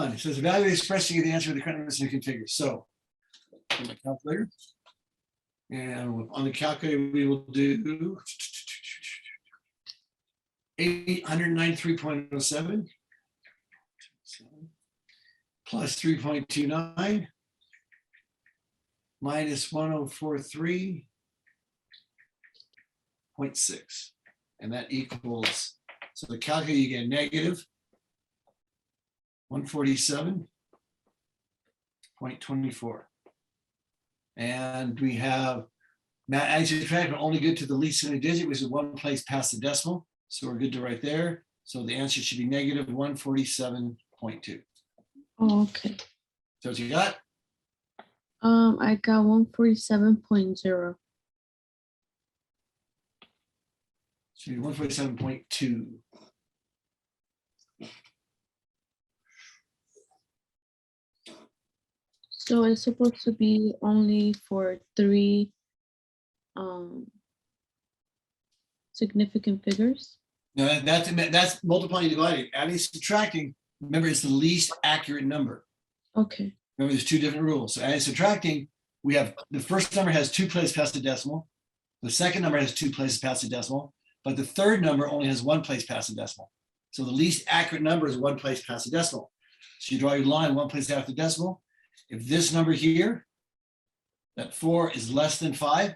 1. It says evaluate the expression to get the answer with the correct numbers and configure. So, on my calculator. And on the calculator, we will do 893.07 plus 3.29 minus 1043.6. And that equals, so the calculator, you get negative 147.24. And we have as you track, we're only good to the least significant digit, which is one place past the decimal. So we're good to right there. So the answer should be negative 147.2. Oh, okay. So what you got? I got 147.0. Should be 147.2. So it's supposed to be only for 3 significant figures. No, that's multiplying and dividing. Adding, subtracting, remember, it's the least accurate number. Okay. Remember, there's two different rules. So adding, subtracting, we have the first number has 2 places past the decimal. The second number has 2 places past the decimal, but the third number only has 1 place past the decimal. So the least accurate number is 1 place past the decimal. So you draw your line 1 place after the decimal. If this number here, that 4 is less than 5,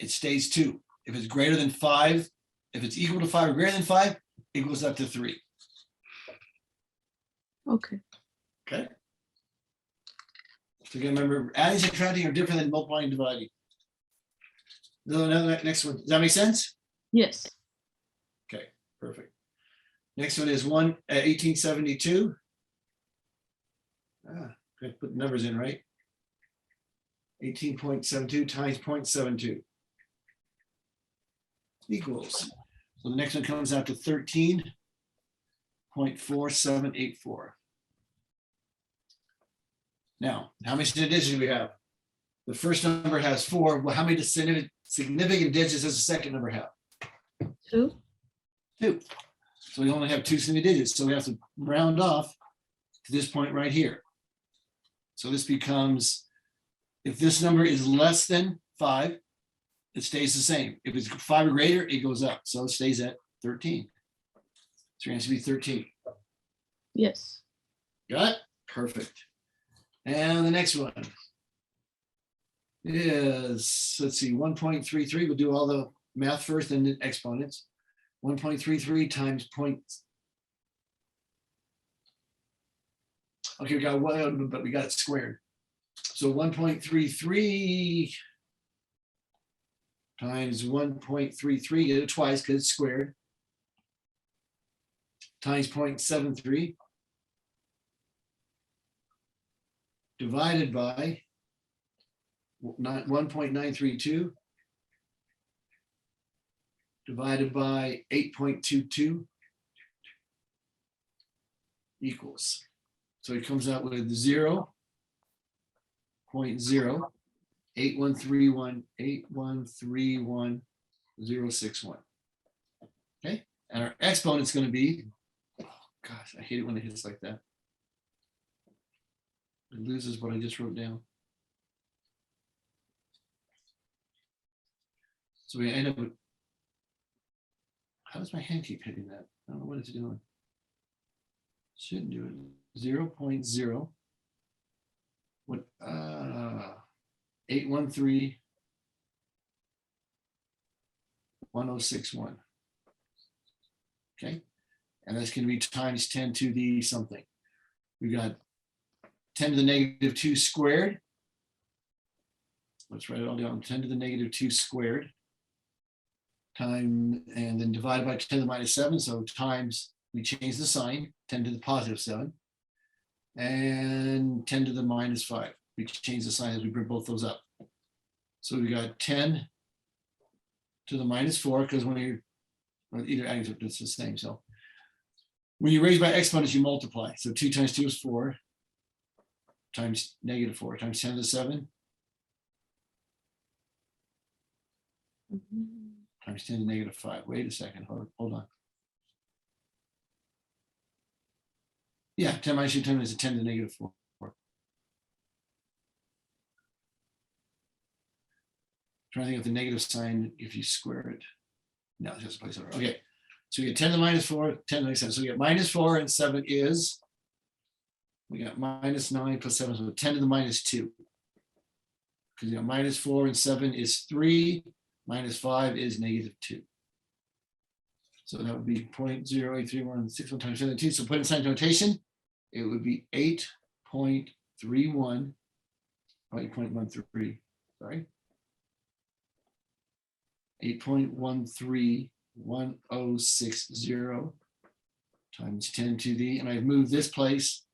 it stays 2. If it's greater than 5, if it's equal to 5 or greater than 5, it goes up to 3. Okay. Okay. So again, remember, adding, subtracting are different than multiplying and dividing. Another next one. Does that make sense? Yes. Okay, perfect. Next one is 1872. I put the numbers in right. 18.72 times 0.72 equals. So the next one comes out to 13.4784. Now, how many digits do we have? The first number has 4. Well, how many significant digits does the second number have? 2. 2. So we only have 2 significant digits. So we have to round off to this point right here. So this becomes, if this number is less than 5, it stays the same. If it's 5 or greater, it goes up. So it stays at 13. So your answer would be 13. Yes. Got it? Perfect. And the next one is, let's see, 1.33. We'll do all the math first and then exponents. 1.33 times point. Okay, we got 1, but we got it squared. So 1.33 times 1.33, get it twice because it's squared, times 0.73 divided by 1.932 divided by 8.22 equals. So it comes out with 0.081318131,061. Okay, and our exponent's going to be, oh gosh, I hate it when it hits like that. It loses what I just wrote down. So we end up with, how does my hand keep hitting that? I don't know what it's doing. Shouldn't do it. 0.0. What? 813.1061. Okay, and that's going to be times 10 to the something. We got 10 to the negative 2 squared. Let's write it all down. 10 to the negative 2 squared time, and then divided by 10 to the minus 7. So times, we change the sign, 10 to the positive 7, and 10 to the minus 5. We change the sign as we bring both those up. So we got 10 to the minus 4, because when you, either adding, it's the same. So when you raise by exponents, you multiply. So 2 times 2 is 4, times negative 4, times 10 to the 7, times 10 to the negative 5. Wait a second, hold on. Yeah, 10 minus 10 is a 10 to the negative 4. Trying to think of the negative sign if you square it. No, it's just a placeholder. Okay. So we get 10 to the minus 4, 10 to the negative 7. So we get minus 4 and 7 is, we got minus 9 plus 7, so 10 to the minus 2. Because you got minus 4 and 7 is 3, minus 5 is negative 2. So that would be 0.083161 times 17. So put in sign notation, it would be 8.31, 8.13, sorry. 8.131060 times 10 to the, and I've moved this place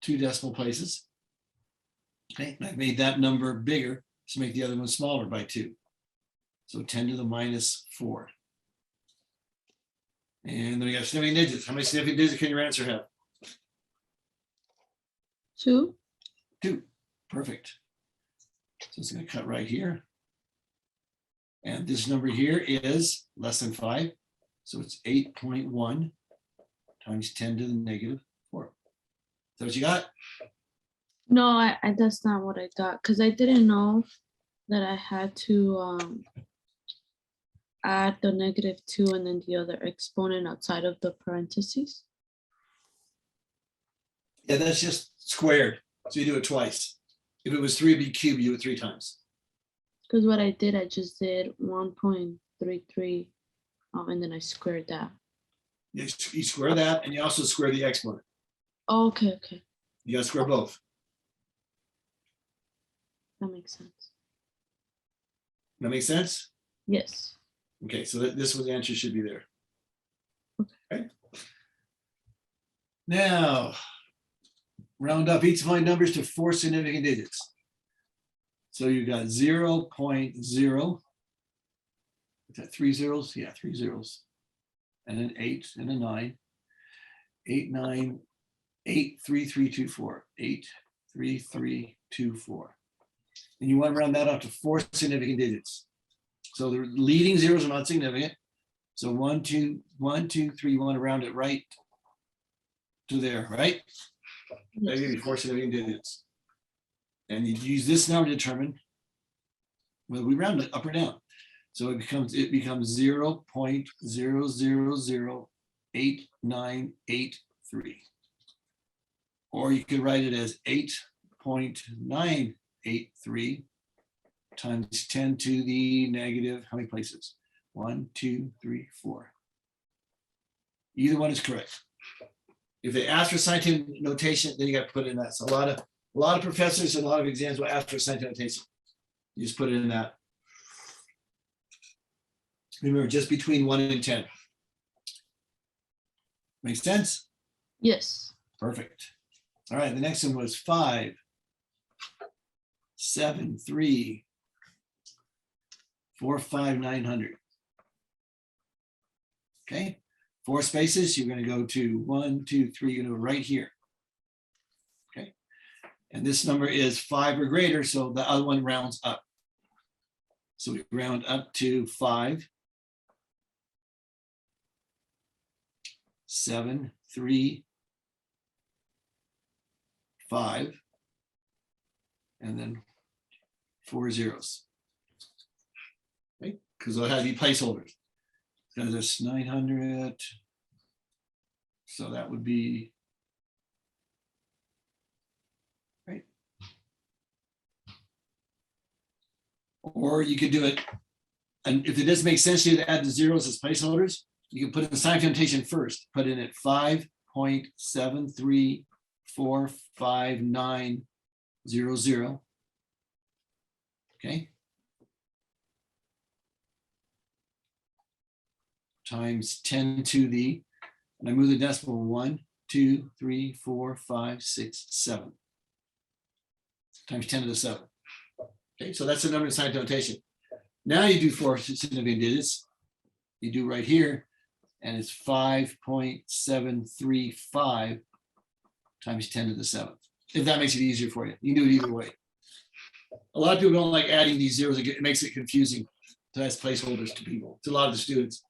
2 decimal places. Okay, and I've made that number bigger to make the other one smaller by 2. So 10 to the minus 4. And then we got significant digits. How many significant digits can your answer have? 2. 2. Perfect. So it's going to cut right here. And this number here is less than 5. So it's 8.1 times 10 to the negative 4. Is that what you got? No, I that's not what I got, because I didn't know that I had to add the -2 and then the other exponent outside of the parentheses. Yeah, that's just squared. So you do it twice. If it was 3, it'd be cubed, you do it 3 times. Because what I did, I just did 1.33, and then I squared that. You square that, and you also square the exponent. Oh, okay. You got to square both. That makes sense. That makes sense? Yes. Okay, so this was the answer should be there. Okay. Now, round up each of my numbers to 4 significant digits. So you got 0.0. Is that 3 zeros? Yeah, 3 zeros. And an 8 and a 9. 8, 9, 8, 3, 3, 2, 4. 8, 3, 3, 2, 4. And you want to round that up to 4 significant digits. So the leading zeros are not significant. So 1, 2, 1, 2, 3, you want to round it right to there, right? That gives you 4 significant digits. And you use this number to determine whether we round it up or down. So it becomes 0.0008983. Or you could write it as 8.983 times 10 to the negative, how many places? 1, 2, 3, 4. Either one is correct. If they ask for scientific notation, then you got to put it in that. So a lot of professors and a lot of exams will ask for scientific notation. You just put it in that. Remember, just between 1 and 10. Make sense? Yes. Perfect. All right, the next one was 5, 7, 3, 4, 5, 900. Okay, 4 spaces, you're going to go to 1, 2, 3, you're going to go right here. Okay, and this number is 5 or greater, so the other one rounds up. So we round up to 5, 7, 3, 5, and then 4 zeros. Okay, because they'll have you placeholders. So this 900. So that would be right. Or you could do it, and if it doesn't make sense to you to add the zeros as placeholders, you can put in the sign notation first. Put in at 5.7345900. Okay. Times 10 to the, and I move the decimal 1, 2, 3, 4, 5, 6, 7. Times 10 to the 7. Okay, so that's the number of sign notation. Now you do 4 significant digits. You do right here, and it's 5.735 times 10 to the 7th. If that makes it easier for you, you can do it either way. A lot of people don't like adding these zeros. It makes it confusing to ask placeholders to people, to a lot of the students.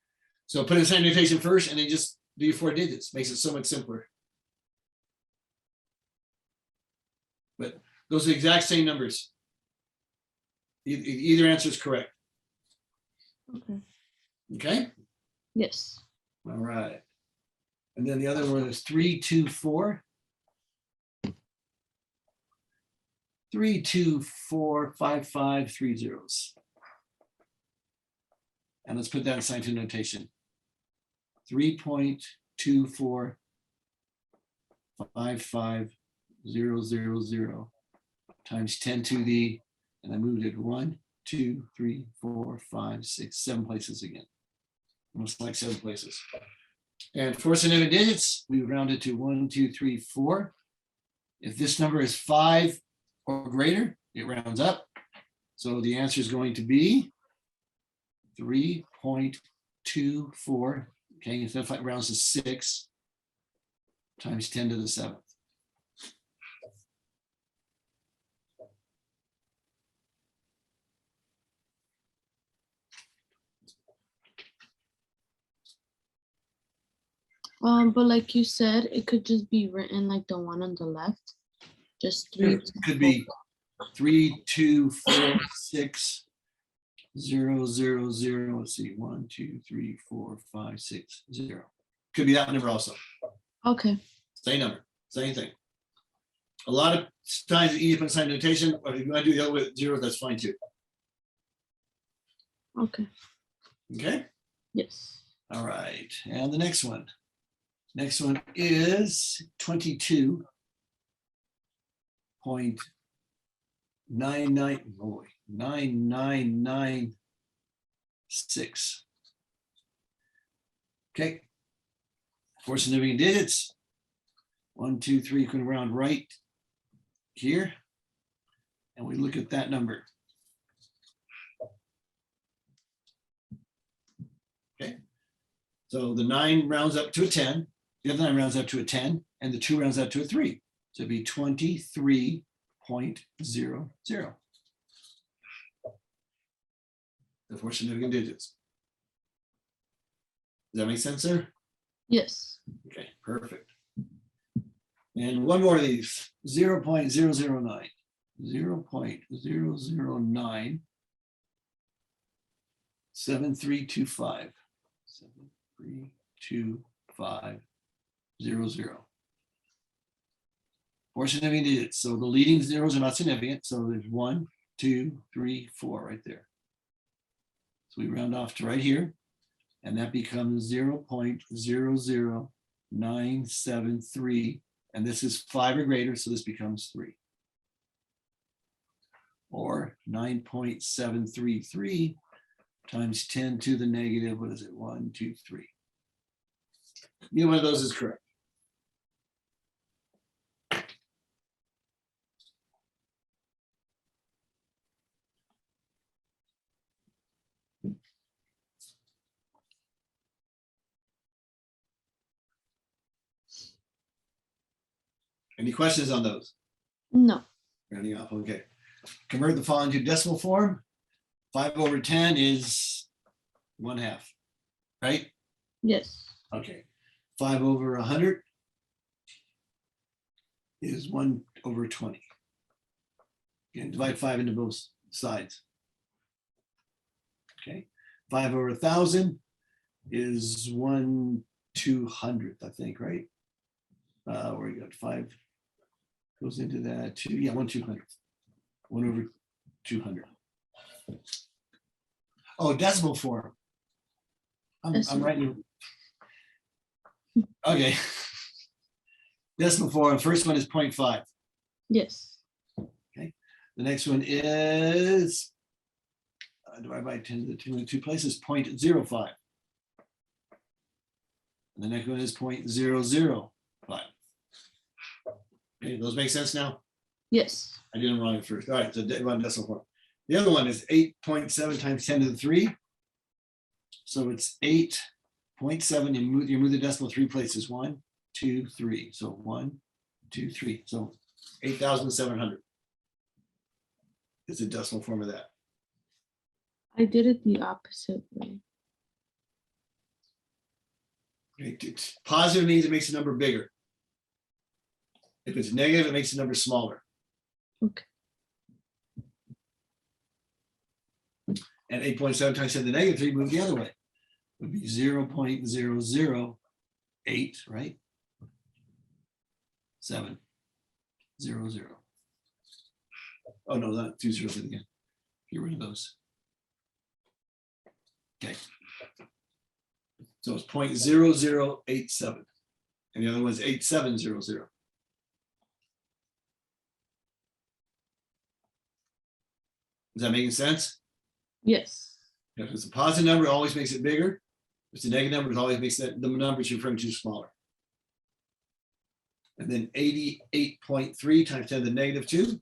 So put in sign notation first, and then just do your 4 digits. Makes it so much simpler. Those are the exact same numbers. Either answer is correct. Okay. Okay. Yes. All right. And then the other one is 3, 2, 4. 3, 2, 4, 5, 5, 3 zeros. And let's put that in scientific notation. 3.24 55 0 0 0 times 10 to the, and I moved it 1, 2, 3, 4, 5, 6, 7 places again. Almost like 7 places. And for significant digits, we round it to 1, 2, 3, 4. If this number is 5 or greater, it rounds up. So the answer is going to be 3.24. Okay, instead of 5 rounds to 6 times 10 to the 7th. But like you said, it could just be written like the one on the left. Just 3. It could be 3, 2, 4, 6, 0, 0, 0. Let's see, 1, 2, 3, 4, 5, 6, 0. Could be that number also. Okay. Same number, same thing. A lot of times you either put sign notation, or if you want to do the other with 0, that's fine too. Okay. Okay. Yes. All right. And the next one. Next one is 22.9996. Okay. 4 significant digits. 1, 2, 3, you can round right here. And we look at that number. Okay. So the 9 rounds up to a 10. The other 9 rounds up to a 10, and the 2 rounds up to a 3. So it'd be 23.00. The 4 significant digits. Does that make sense, sir? Yes. Okay, perfect. And one more of these, 0.009. 0.009 7325. 732500. 4 significant digits. So the leading zeros are not significant. So there's 1, 2, 3, 4 right there. So we round off to right here, and that becomes 0.00973. And this is 5 or greater, so this becomes 3. Or 9.733 times 10 to the negative, what is it? 1, 2, 3. Either one of those is correct. Any questions on those? No. Rounding off, okay. Convert the following to decimal form. 5/10 is 1/2, right? Yes. Okay. 5/100 is 1/20. And divide 5 into both sides. Okay. 5/1000 is 1/200th, I think, right? Where you got 5 goes into that 2, yeah, 1/200. 1/200. Oh, decimal form. I'm Decimal. writing. Okay. Decimal form. First one is 0.5. Yes. The next one is divide by 10 to the 2 places, 0.05. And the next one is 0.005. Okay, those make sense now? Yes. I did them wrong at first. All right, so one decimal form. The other one is 8.7 times 10 to the 3. So it's 8.7. You move the decimal 3 places. 1, 2, 3. So 1, 2, 3. So 8,700 is the decimal form of that. I did it the opposite way. Okay, positive means it makes the number bigger. If it's negative, it makes the number smaller. Okay. And 8.7 times 10 to the negative 3 move the other way. Would be 0.008, right? 700. Oh, no, not 2 zeros again. Get rid of those. Okay. So it's 0.0087. And the other one's 8700. Is that making sense? Yes. If it's a positive number, it always makes it bigger. If it's a negative number, it always makes the numbers you're referring to smaller. And then 88.3 times 10 to the negative 2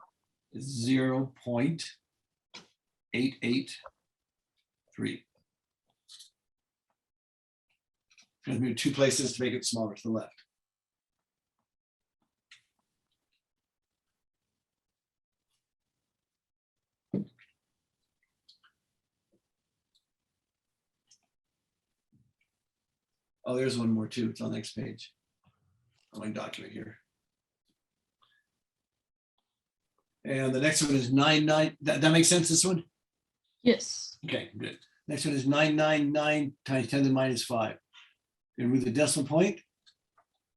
is 0.883. Going to move 2 places to make it smaller to the left. Oh, there's one more too. It's on the next page. On my document here. And the next one is 99. That makes sense, this one? Yes. Okay, good. Next one is 999 times 10 to the minus 5. And with the decimal point,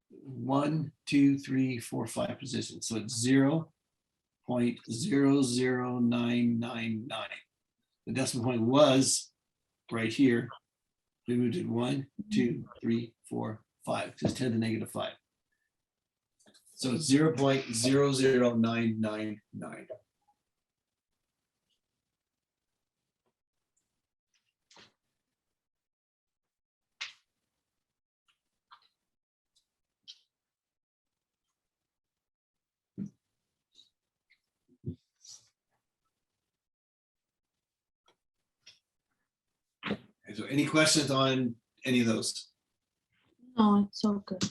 1, 2, 3, 4, 5 positions. So it's 0.00999. The decimal point was right here. We moved it 1, 2, 3, 4, 5, just 10 to the negative 5. So it's 0.00999. So any questions on any of those? No, it's all good.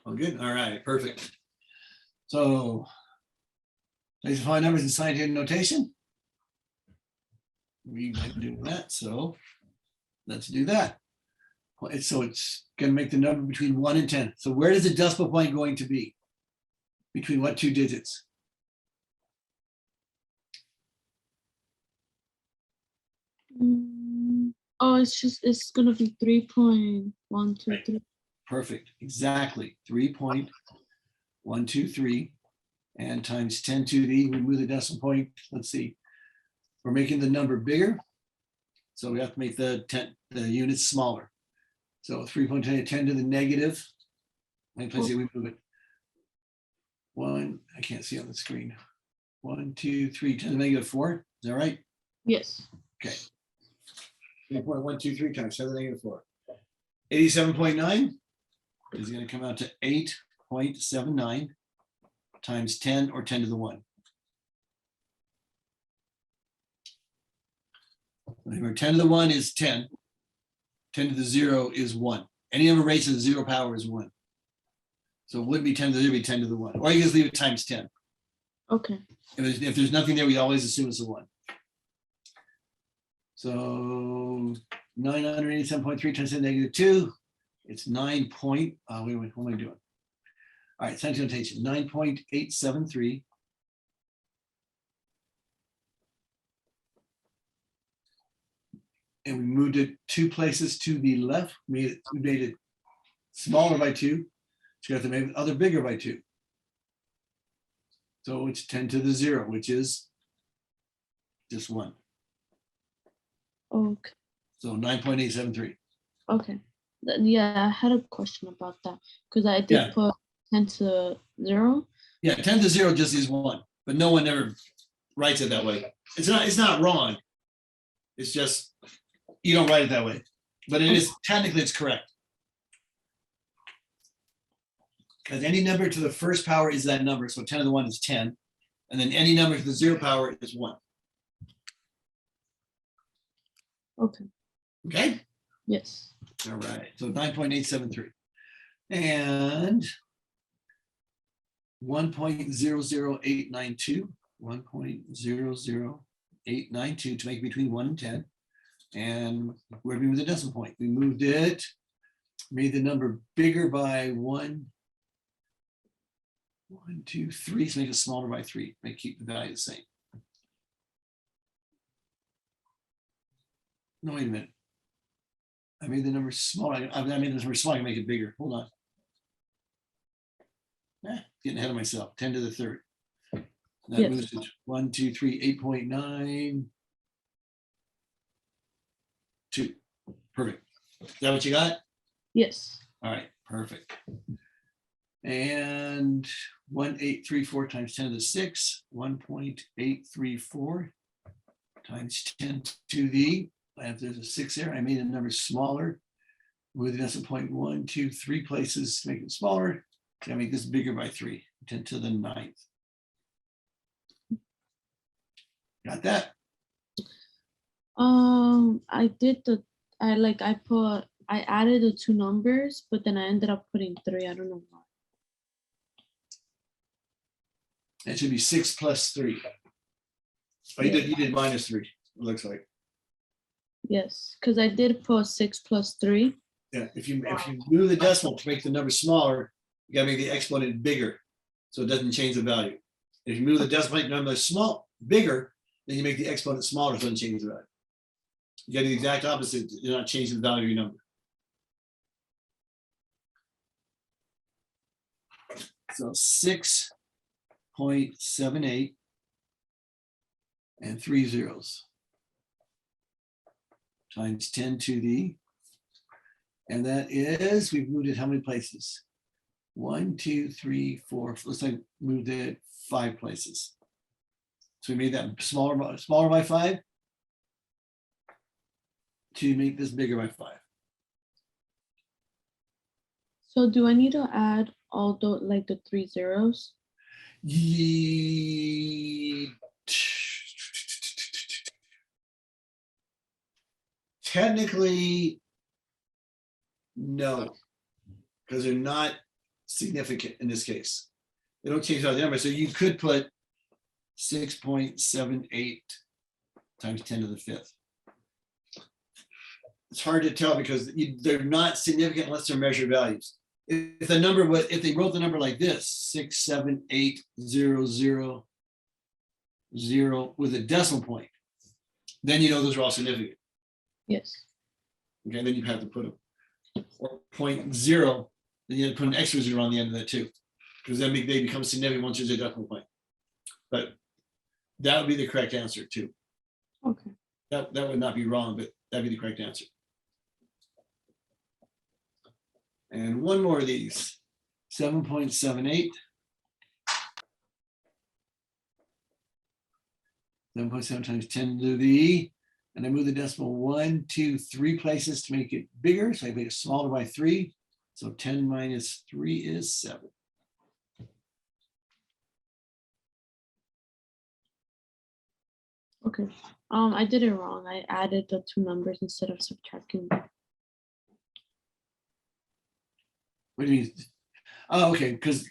Oh, good. All right, perfect. So place find numbers in scientific notation. We've been doing that, so let's do that. So it's going to make the number between 1 and 10. So where is the decimal point going to be? Between what 2 digits? Oh, it's gonna be 3.123. Perfect. Exactly. 3.123 and times 10 to the, we move the decimal point. Let's see. We're making the number bigger. So we have to make the units smaller. So 3.10 to the negative. Any place we move it. 1, I can't see on the screen. 1, 2, 3, 10 to the negative 4. Is that right? Yes. Okay. 3.123 times 10 to the negative 4. 87.9 is going to come out to 8.79 times 10 or 10 to the 1. Remember, 10 to the 1 is 10. 10 to the 0 is 1. Any number raised to the 0 power is 1. So it wouldn't be 10 to the 0, it'd be 10 to the 1. Or you just leave it times 10. Okay. If there's nothing there, we always assume it's a 1. So 987.3 times 10 to the negative 2. It's 9 point, wait, what am I doing? All right, scientific notation, 9.873. And we moved it 2 places to the left. We made it smaller by 2. So you have to make the other bigger by 2. So it's 10 to the 0, which is just 1. Okay. So 9.873. Okay. Yeah, I had a question about that because I did Yeah. put 10 to 0. Yeah, 10 to 0 just is 1, but no one ever writes it that way. It's not wrong. It's just, you don't write it that way, but it is, technically it's correct. Because any number to the first power is that number. So 10 to the 1 is 10. And then any number to the 0 power is 1. Okay. Okay? Yes. All right. So 9.873. And 1.00892. 1.00892 to make it between 1 and 10. And where did we move the decimal point? We moved it, made the number bigger by 1. 1, 2, 3. So make it smaller by 3. Make keep the value the same. No, wait a minute. I made the number smaller. I made the number smaller. I can make it bigger. Hold on. Getting ahead of myself. 10 to the third. That Yes. moves to 1, 2, 3, 8.9. 2. Perfect. Is that what you got? Yes. All right, perfect. And 1,834 times 10 to the 6, 1.834 times 10 to the, if there's a 6 there, I made the number smaller. With the decimal point 1, 2, 3 places to make it smaller. Can I make this bigger by 3, 10 to the 9th? Got that? I did I added the 2 numbers, but then I ended up putting 3. I don't know why. It should be 6 plus 3. Oh, you did minus 3, it looks like. Yes, because I did put 6 plus 3. Yeah, if you move the decimal to make the number smaller, you gotta make the exponent bigger, so it doesn't change the value. If you move the decimal point number bigger, then you make the exponent smaller, so it doesn't change the value. You gotta do the exact opposite, you're not changing the value of your number. So 6.78 and 3 zeros times 10 to the, and that is, we've moved it how many places? 1, 2, 3, 4. Let's say moved it 5 places. So we made that smaller by 5 to make this bigger by 5. So do I need to add all the 3 zeros? Technically, no, because they're not significant in this case. They don't change out the number. So you could put 6.78 times 10 to the 5th. It's hard to tell because they're not significant unless they're measured values. If the number was, if they wrote the number like this, 67800 with a decimal point, then you know those are all significant. Yes. Okay, then you have to put them. Or 0.0, then you have to put an extra 0 on the end of that too, because then they become significant once there's a decimal point. But that would be the correct answer too. Okay. That would not be wrong, but that'd be the correct answer. And one more of these, 7.78. 7.7 times 10 to the, and I move the decimal 1, 2, 3 places to make it bigger. So I make it smaller by 3. So 10 minus 3 is 7. Okay. I did it wrong. I added the 2 numbers instead of subtracting them. What do you mean? Oh, okay, because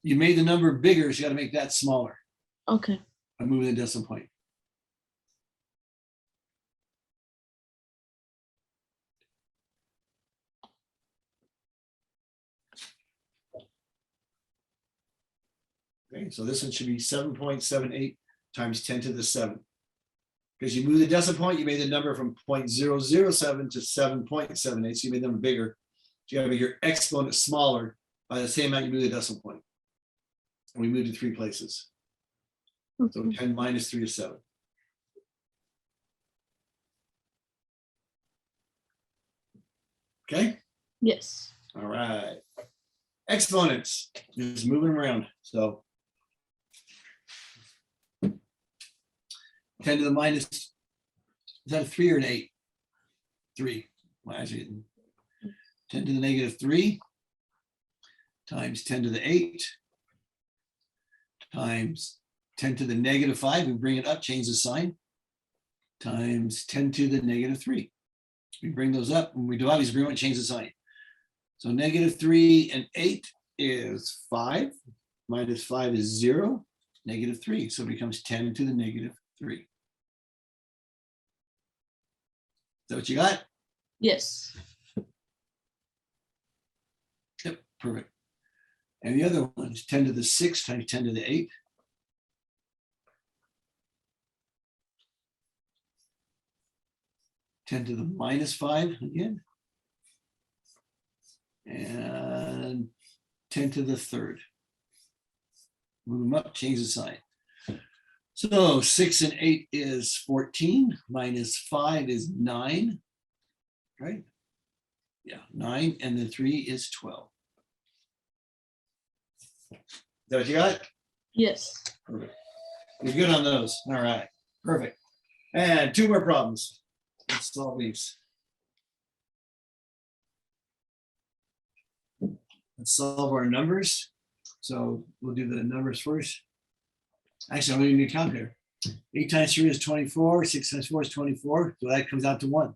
you made the number bigger, so you got to make that smaller. Okay. I move the decimal point. Okay, so this one should be 7.78 times 10 to the 7. Because you move the decimal point, you made the number from 0.007 to 7.78, so you made them bigger. So you got to make your exponent smaller by the same amount you move the decimal point. And we moved to 3 places. So Okay. 10 minus 3 is 7. Okay? Yes. All right. Exponents, just moving them around. So 10 to the minus, is that a 3 or an 8? 3. Well, actually, 10 to the negative 3 times 10 to the 8 times 10 to the negative 5. We bring it up, change the sign, times 10 to the negative 3. We bring those up. When we divide these, we want to change the sign. So negative 3 and 8 is 5. Minus 5 is 0. Negative 3. So it becomes 10 to the negative 3. Is that what you got? Yes. Yep, perfect. And the other one is 10 to the 6 times 10 to the 8. Ten to the minus 5 again. And 10 to the 3rd. Move them up, change the sign. So 6 and 8 is 14, minus 5 is 9, right? Yeah, 9, and then 3 is 12. Is that what you got? Yes. Perfect. You're good on those. All right, perfect. And 2 more problems. Let's solve these. Let's solve our numbers. So we'll do the numbers first. Actually, I'm going to need a calculator. 8 times 3 is 24. 6 times 4 is 24. So that comes out to 1.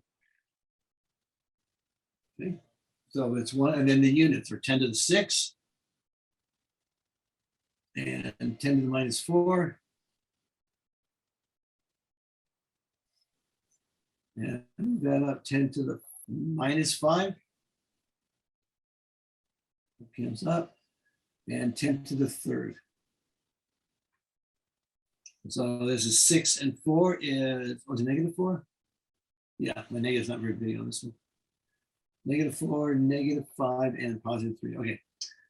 Okay. So it's 1. And then the units are 10 to the 6. And 10 to the minus 4. And move that up 10 to the minus 5. It comes up. And 10 to the 3rd. So this is 6 and 4 is, was it negative 4? Yeah, my negative's not very big on this one. Negative 4, negative 5, and positive 3. Okay.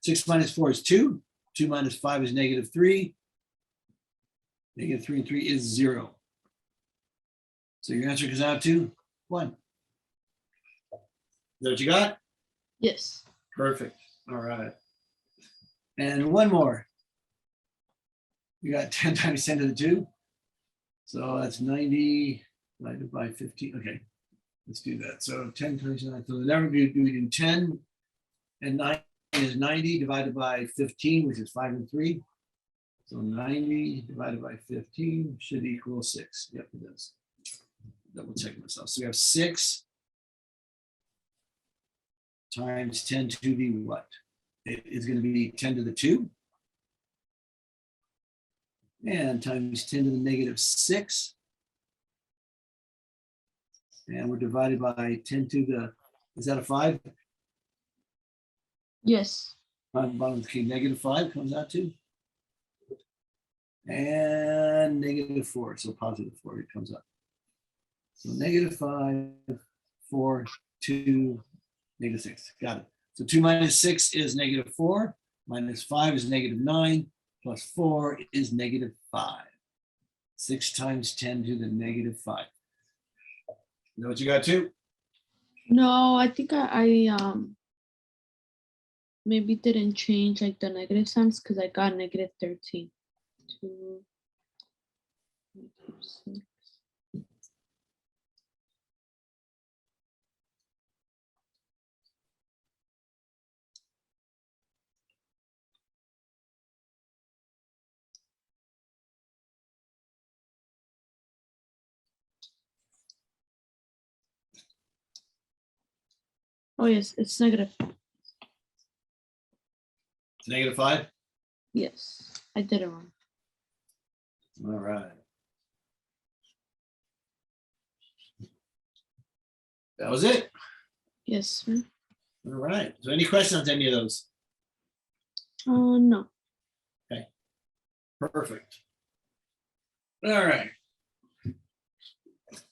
6 minus 4 is 2. 2 minus 5 is negative 3. Negative 3 and 3 is 0. So your answer comes out to 1. Is that what you got? Yes. Perfect. All right. And one more. We got 10 times 10 to the 2. So that's 90 divided by 15. Okay, let's do that. So 10 times 9. So the number we do 10 and 9 is 90 divided by 15, which is 5 and 3. So 90 divided by 15 should equal 6. Yep, it does. Double check myself. So we have 6 times 10 to the what? It is going to be 10 to the 2. And times 10 to the negative 6. And we're divided by 10 to the, is that a 5? Yes. Bottom of the key, negative 5 comes out to. And negative 4, so positive 4, it comes up. So negative 5, 4, 2, negative 6, got it. So 2 minus 6 is negative 4, minus 5 is negative 9, plus 4 is negative 5. 6 times 10 to the negative 5. You know what you got too? No, I think I maybe didn't change like the negative signs because I got negative 13. 2, 6. Oh yes, it's negative. It's negative 5. Yes, I did it wrong. All right. That was it. Yes, sir. All right. So any questions on any of those? No. Perfect. All right.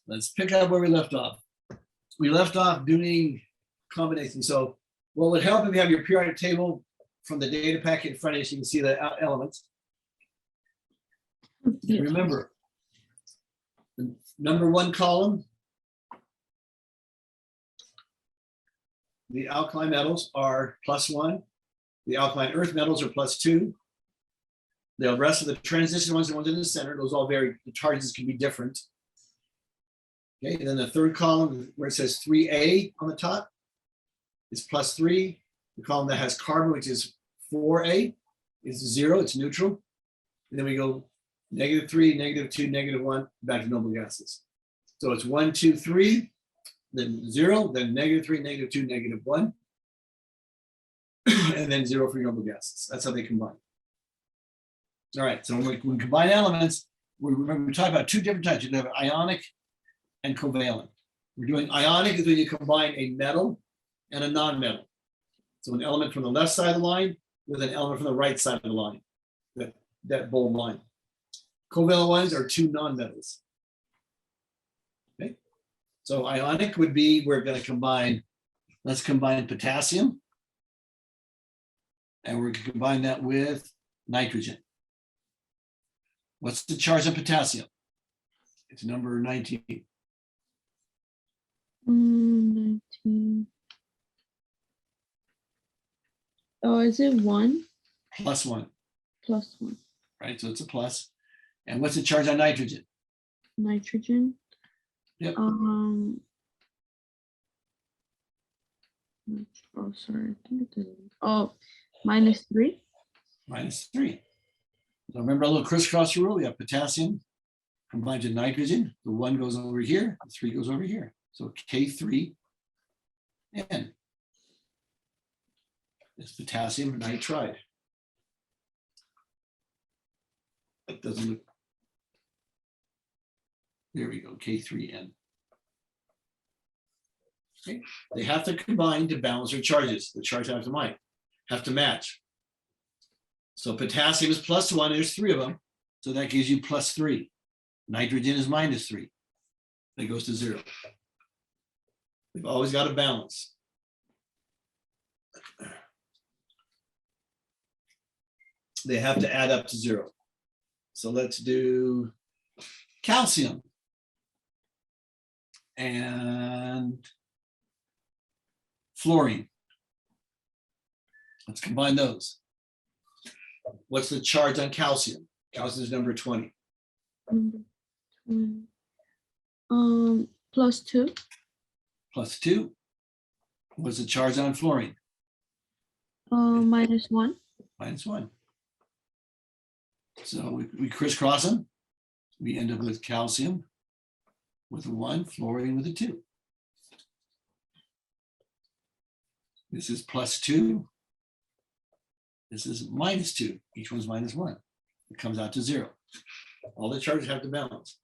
Let's pick up where we left off. We left off doing combinations. So what would help if you have your periodic table from the data packet in front of you so you can see the elements. Yes. Remember, the number 1 column, the alkaline metals are +1. The alkaline earth metals are +2. The rest of the transition ones, the ones in the center, those all vary. The charges can be different. Okay, and then the 3rd column where it says 3A on the top is +3. The column that has carbon, which is 4A, is 0, it's neutral. And then we go -3, -2, -1, back to noble gases. So it's 1, 2, 3, then 0, then -3, -2, -1, and then 0 for noble gases. That's how they combine. All right, so when we combine elements, we talk about 2 different types. You have ionic and covalent. We're doing ionic is when you combine a metal and a non-metal. So an element from the left side of the line with an element from the right side of the line, that bold line. Covalent lines are two nonmetals. Okay, so ionic would be, we're going to combine, let's combine potassium. And we're going to combine that with nitrogen. What's the charge on potassium? It's number 19. 19. Oh, is it 1 Plus 1, plus 1? right? So it's a plus. And what's the charge on nitrogen? Nitrogen. Yep. Oh, sorry. I think it didn't. Oh, -3. -3. So remember a little crisscross rule? We have potassium combined to nitrogen. The 1 goes over here, the 3 goes over here. So K3N is potassium nitride. That doesn't look. There we go, K3N. Okay. They have to combine to balance their charges. The charges have to match. So potassium is +1, there's 3 of them. So that gives you +3. Nitrogen is -3. That goes to 0. We've always got to balance. They have to add up to 0. So let's do calcium and fluorine. Let's combine those. What's the charge on calcium? Calcium is number 20. Number 20. +2. +2. What's the charge on fluorine? -1. -1. So we crisscross them. We end up with calcium with a 1, fluorine with a 2. This is +2. This is -2. Each one's -1. It comes out to 0. All the charges have to balance.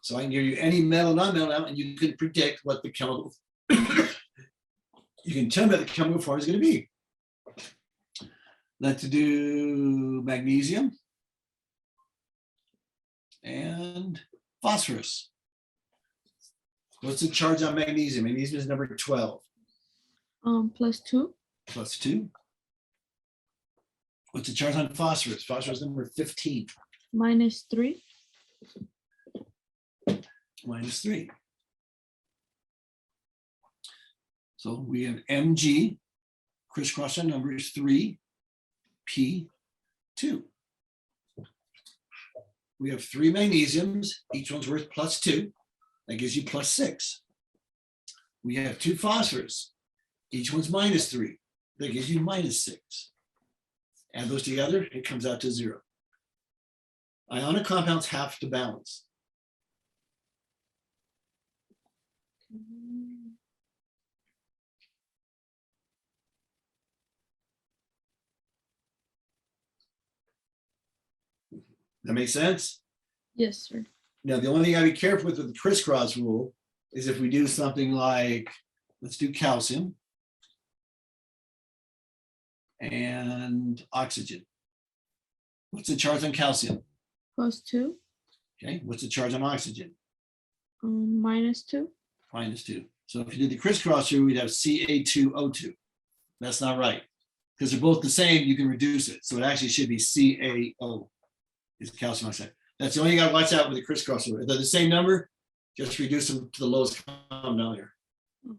So I can give you any metal, non-metal now, and you can predict what the chemical, you can tell me what the chemical form is going to be. Let's do magnesium and phosphorus. What's the charge on magnesium? Magnesium is number 12. +2. +2. What's the charge on phosphorus? Phosphorus is number 15. -3. -3. So we have Mg, crisscross our numbers, 3, P, 2. We have 3 magnesiums, each one's worth +2. That gives you +6. We have 2 phosphorus, each one's -3. That gives you -6. Add those together, it comes out to 0. Ionic compounds have to balance. That makes sense? Yes, sir. Now, the only thing I be careful with the crisscross rule is if we do something like, let's do calcium and oxygen. What's the charge on calcium? +2. Okay, what's the charge on oxygen? -2. -2. So if you did the crisscross rule, we'd have Ca2O2. That's not right. Because they're both the same, you can reduce it. So it actually should be CaO is calcium oxide. That's the only thing you gotta watch out with the crisscross rule. If they're the same number, just reduce them to the lowest common denominator. Does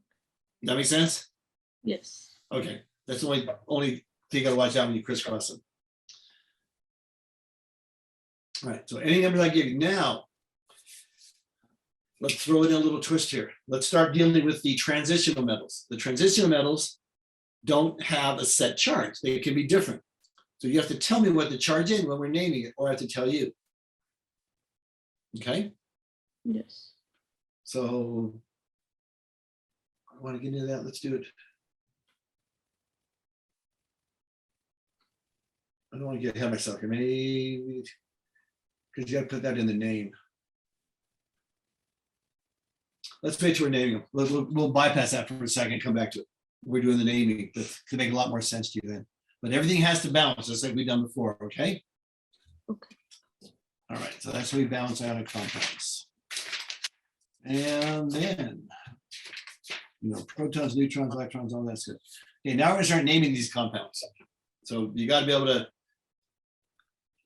that make sense? Yes. Okay, that's the only thing you gotta watch out when you crisscross them. All right, so any numbers I give you now, let's throw in a little twist here. Let's start dealing with the transitional metals. The transitional metals don't have a set charge. They can be different. So you have to tell me what the charge is when we're naming it, or I have to tell you. Okay? Yes. So I want to get into that. Let's do it. I don't want to get ahead of myself here. Maybe because you got to put that in the name. Let's wait till we're naming them. We'll bypass that for a second, come back to it. We're doing the naming. That could make a lot more sense to you then. but everything has to balance, just like we've done before, okay? Okay. All right, so that's how we balance ionic compounds. And then, protons, neutrons, electrons, all that stuff. Okay, now we're gonna start naming these compounds. So you gotta be able to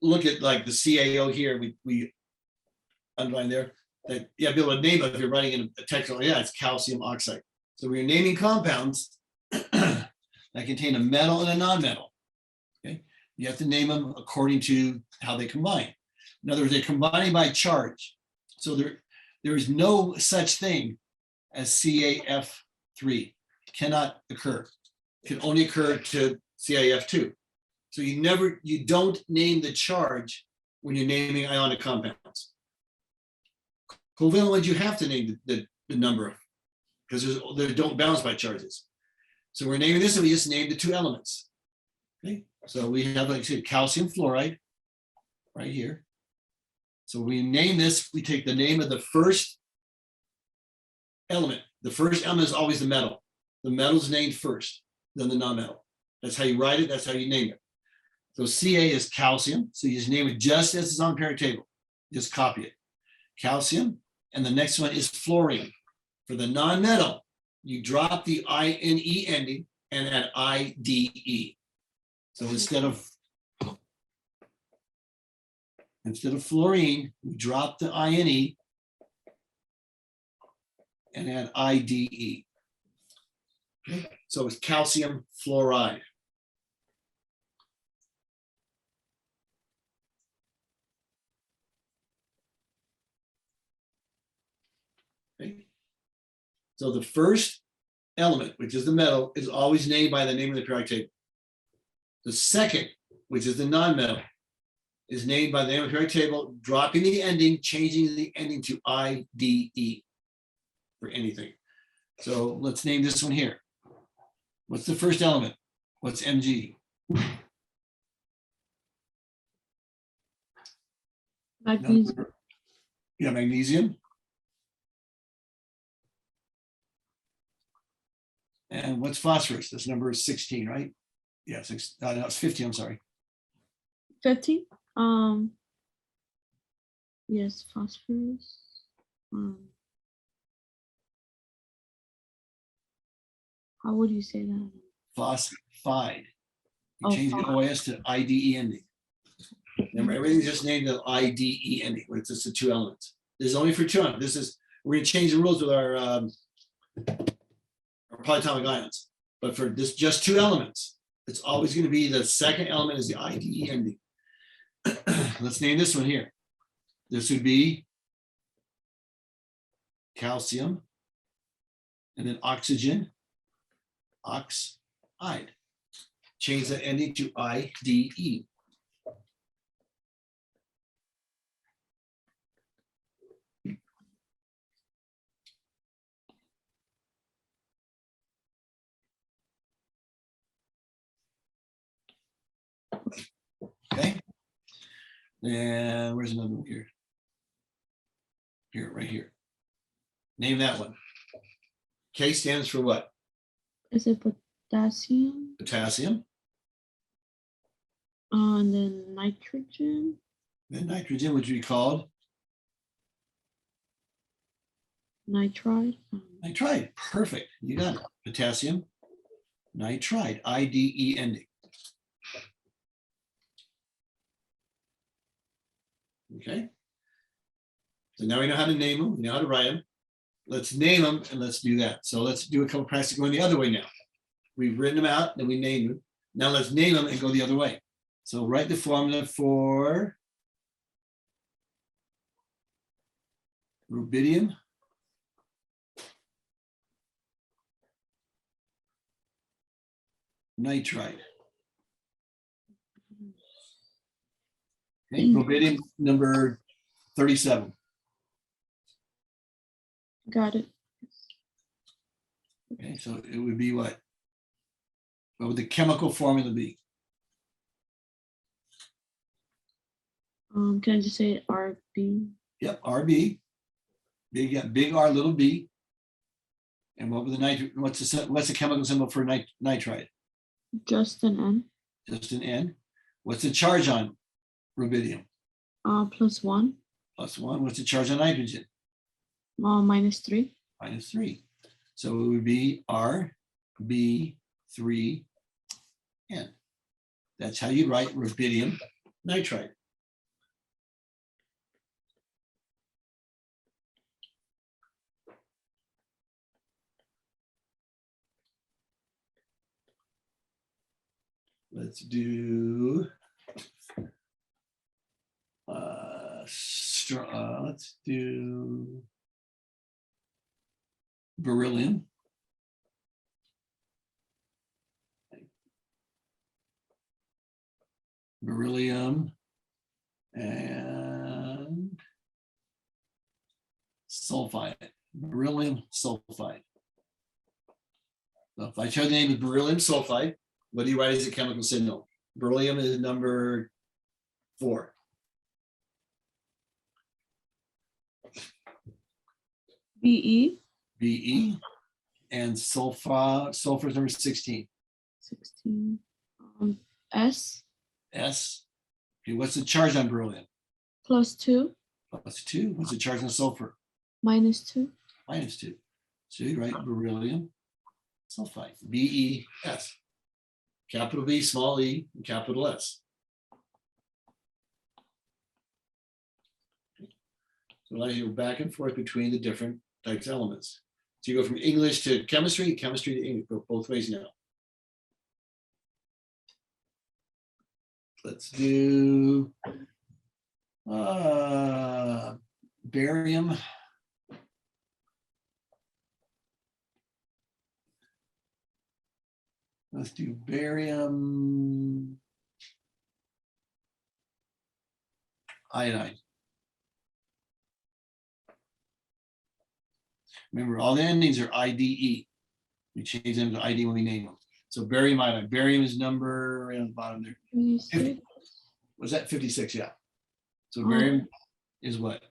look at like the CaO here, we underline there, that you have to be able to name it if you're writing in a text, yeah, it's calcium oxide. So we're naming compounds that contain a metal and a non-metal. Okay, you have to name them according to how they combine. In other words, they're combining by charge. So there is no such thing as CaF3. Cannot occur. Can only occur to CaF2. So you don't name the charge when you're naming ionic compounds. Covalent ones, you have to name the number because they don't balance by charges. So we're naming this, and we just named the two elements. Okay, so we have, like I said, calcium fluoride right here. So we name this, we take the name of the first element. The first element is always the metal. The metal is named first, then the non-metal. That's how you write it, that's how you name it. So Ca is calcium, so you just name it just as it's on the periodic table. Just copy it. Calcium, and the next one is fluorine. For the non-metal, you drop the INE ending and add IDE. So instead of fluorine, we drop the INE and add IDE. Okay, so it's calcium fluoride. Okay. So the first element, which is the metal, is always named by the name of the periodic table. The second, which is the non-metal, is named by the name of the periodic table, dropping the ending, changing the ending to IDE for anything. So let's name this one here. What's the first element? What's Mg? Magnesium. Yeah, magnesium. And what's phosphorus? This number is 16, right? Yeah, no, it's 15, I'm sorry. 15. Yes, phosphorus. How would you say that? Phosphide. You Oh, change the OS to IDE ending. Remember, everything's just named the IDE ending, where it's just the two elements. This is only for two elements. We're going to change the rules with our polyatomic ions. But for this, just two elements, it's always going to be the second element is the IDE ending. Let's name this one here. This would be calcium, and then oxygen, oxide. Change the ending to IDE. Okay. And where's another one here? Here, right here. Name that one. K stands for what? Is it potassium? Potassium. And then nitrogen. Then nitrogen, which would be called Nitride. nitride. Perfect. You got it. Potassium nitride. IDE ending. Okay. So now we know how to name them. We know how to write them. Let's name them and let's do that. So let's do a couple practices going the other way now. We've written them out, then we named them. Now let's name them and go the other way. So write the formula for rubidium nitride. Okay, rubidium number 37. Got it. Okay, so it would be what? What would the chemical formula be? Can I just say RB? Yep, RB. Big R, little b. And what would the nitrate? What's the chemical symbol for nitride? Just an N. just an N. What's the charge on rubidium? +1. +1. What's the charge on nitrogen? -3. -3. So it would be RB3N. That's how you write rubidium nitride. Let's do let's do beryllium. Beryllium and sulfide. Beryllium sulfide. So if I tell you the name of beryllium sulfide, what do you write as a chemical signal? Beryllium is number 4. Be. Be. And sulfur is number 16. 16. S. S. Okay, what's the charge on beryllium? +2. +2. What's the charge on sulfur? -2. -2. So you write beryllium sulfide. BeS. Capital B, small e, and capital S. So now you go back and forth between the different types of elements. So you go from English to chemistry, chemistry to English, go both ways now. Let's do barium. Let's do barium iodide. Remember, all the endings are IDE. We change them to ID when we name them. So barium iodide. Barium is number right on the bottom there. 26. Was that 56? Yeah. So barium is what?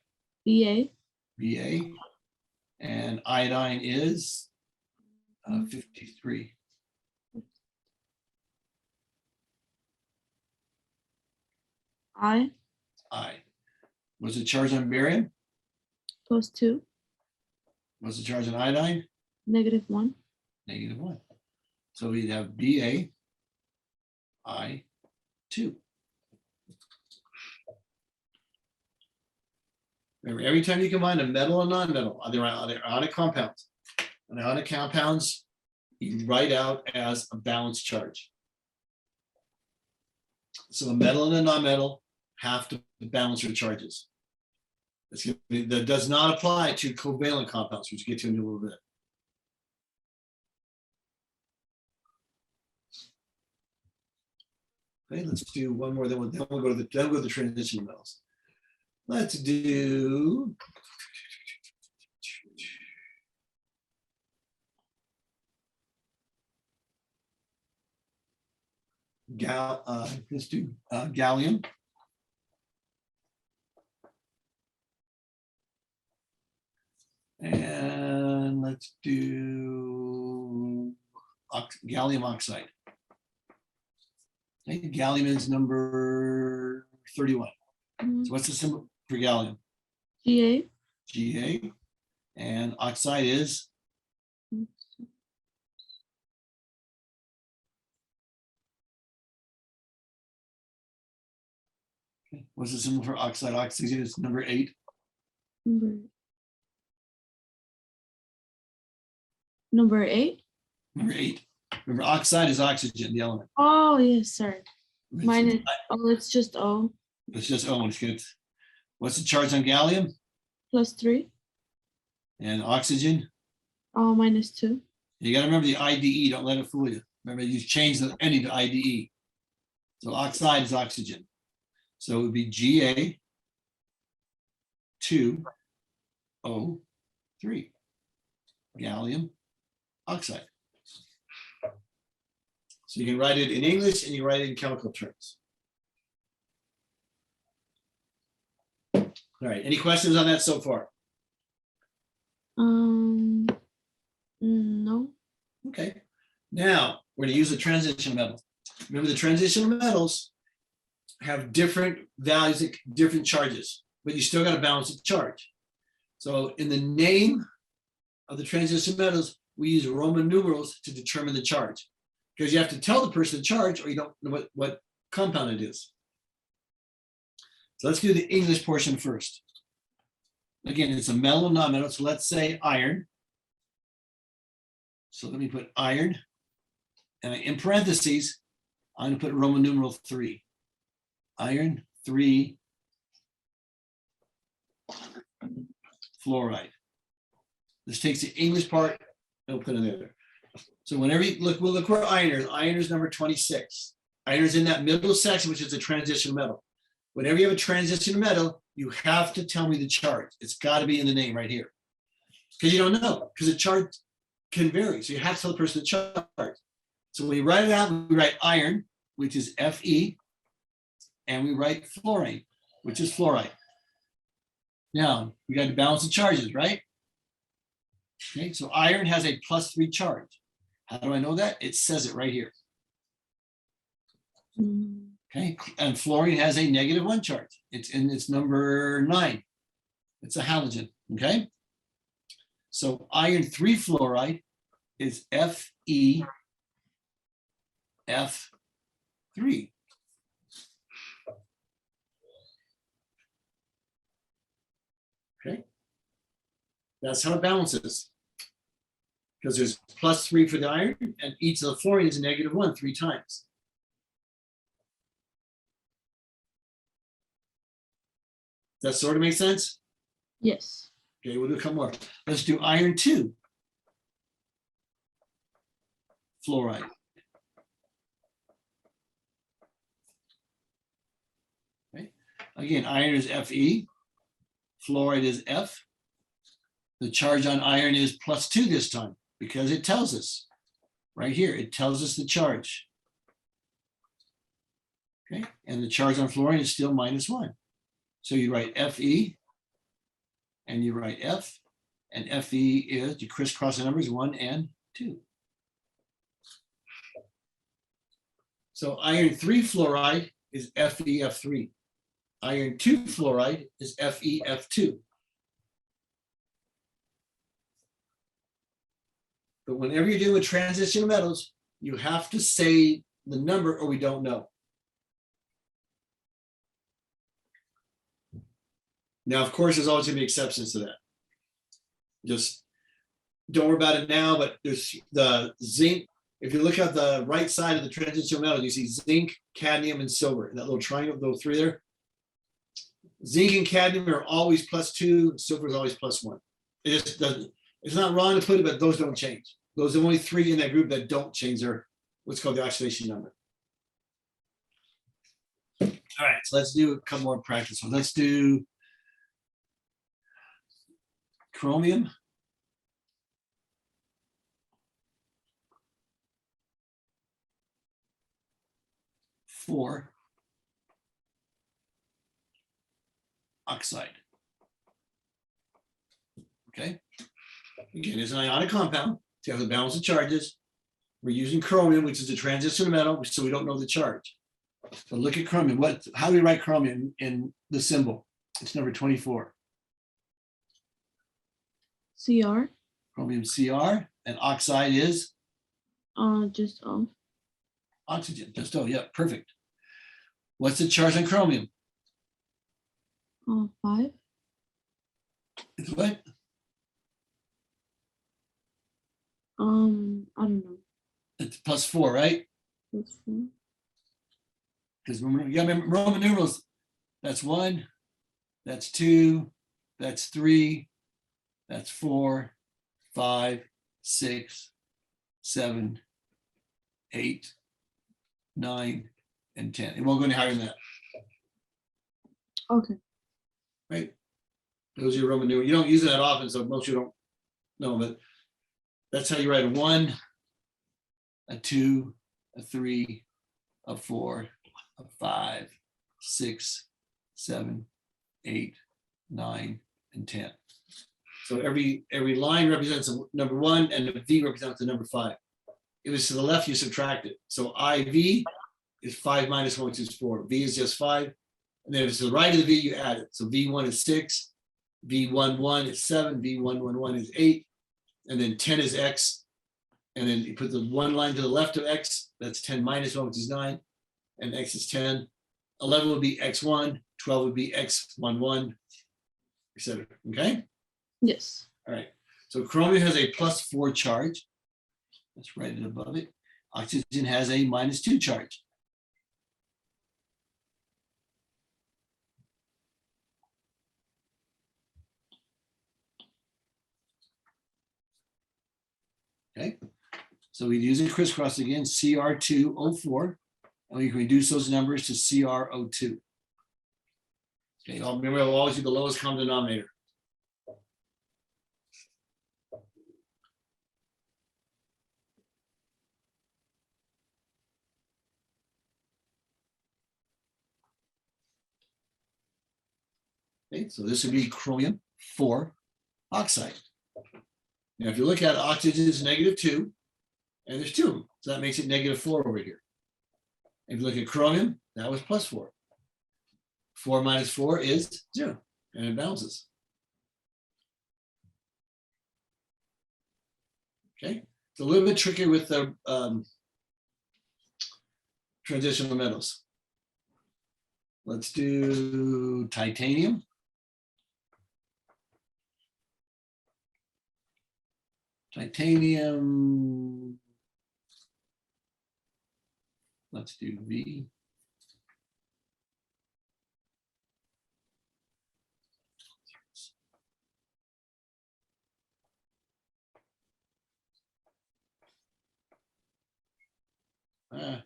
Ba. Ba. And iodine is 53. I. What's the charge on barium? +2. What's the charge on iodine? -1. -1. So we'd have Ba, I2. Remember, every time you combine a metal and non-metal, they're ionic compounds. And ionic compounds, you write out as a balanced charge. So a metal and a non-metal have to balance their charges. That does not apply to covalent compounds, which we'll get to in a little bit. Okay, let's do one more. Then we'll go to the transition metals. Let's do gallium. And let's do gallium oxide. Okay, gallium is number 31. So what's the symbol for gallium? Ga. Ga. And oxide is? Okay. What's the symbol for oxide? Oxygen is number 8. Number 8. Number 8. Remember, oxide is oxygen, the element. Oh, yes, sorry. Mine is, it's just O. It's just O. It's good. What's the charge on gallium? +3. And oxygen? Oh, -2. You got to remember the IDE. Don't let it fool you. Remember, you change the ending to IDE. So oxide is oxygen. So it would be Ga2O3. Gallium oxide. So you can write it in English and you write it in chemical terms. All right. Any questions on that so far? No. Okay. Now we're going to use a transition metal. Remember, the transitional metals have different values, different charges, but you still got to balance the charge. So in the name of the transition metals, we use Roman numerals to determine the charge, because you have to tell the person the charge or you don't know what compound it is. So let's do the English portion first. Again, it's a metal and non-metal. So let's say iron. So let me put iron. And in parentheses, I'm going to put Roman numeral 3. Iron 3 fluoride. This takes the English part and we'll put it there. So whenever you look, we'll look where iron is. Iron is number 26. Iron is in that middle section, which is a transition metal. Whenever you have a transition metal, you have to tell me the charge. It's got to be in the name right here. Because you don't know, because the charge can vary. So you have to tell the person the charge. So when we write it out, we write iron, which is Fe, and we write fluorine, which is fluoride. Now, we got to balance the charges, right? Okay, so iron has a +3 charge. How do I know that? It says it right here. Okay, and fluorine has a -1 charge. It's number 9. It's a halogen, okay? So iron 3 fluoride is FeF3. Okay, that's how it balances. Because there's +3 for the iron, and each of the fluorine is a -1 3 times. That sort of makes sense? Yes. Okay, we'll do a couple more. Let's do iron 2 fluoride. Okay. Again, iron is Fe, fluoride is F. The charge on iron is +2 this time because it tells us right here, it tells us the charge. Okay, and the charge on fluorine is still -1. So you write Fe and you write F, and Fe is, you crisscross the numbers 1 and 2. So iron 3 fluoride is FeF3. Iron 2 fluoride is FeF2. But whenever you're dealing with transition metals, you have to say the number or we don't know. Now, of course, there's always going to be exceptions to that. Just don't worry about it now, but there's the zinc. If you look at the right side of the transition metal, you see zinc, cadmium, and silver. And that little triangle, those 3 there. Zinc and cadmium are always +2. Silver is always +1. It just doesn't. It's not wrong to put it, but those don't change. Those are only 3 in that group that don't change their what's called the oxidation number. All right, so let's do a couple more practice ones. Let's do chromium. For oxide. Okay. Again, it's an ionic compound. So you have to balance the charges. We're using chromium, which is a transition metal, so we don't know the charge. So look at chromium. How do we write chromium in the symbol? It's number 24. CR. Chromium Cr, and oxide is Just oxygen. Just yeah, perfect. What's the charge on chromium? 5. It's what? I don't know. It's +4, right? That's 4. Because you got to remember Roman numerals. That's 1, that's 2, that's 3, that's 4, 5, 6, 7, 8, 9, and 10. It won't go any higher than that, Okay. right? Those are your Roman numerals. You don't use it that often, so most of you don't know, but that's how you write a 1, a 2, a 3, a 4, a 5, 6, 7, 8, 9, and 10. So every line represents a number 1 and the V represents the number 5. If it's to the left, you subtract it. So IV is 5 minus 1, which is 4. V is just 5. And then if it's to the right of the V, you add it. So V1 is 6, V11 is 7, V111 is 8, and then 10 is X. And then you put the one line to the left of X, that's 10 minus 1, which is 9, and X is 10. 11 would be X1, 12 would be X11, etc. Okay? Yes. All right. So chromium has a +4 charge. Let's write it above it. Oxygen has a -2 charge. Okay. So we use a crisscross again, Cr2O4, and we can reduce those numbers to CrO2. Okay, remember, I'll always do the lowest common denominator. Okay, so this would be chromium 4 oxide. Now, if you look at oxygen is -2, and there's 2 of them, so that makes it -4 over here. If you look at chromium, that was +4. 4 minus 4 is 0, and it bounces. Okay, it's a little bit tricky with the transitional metals. Let's do titanium. Titanium. Let's do V. All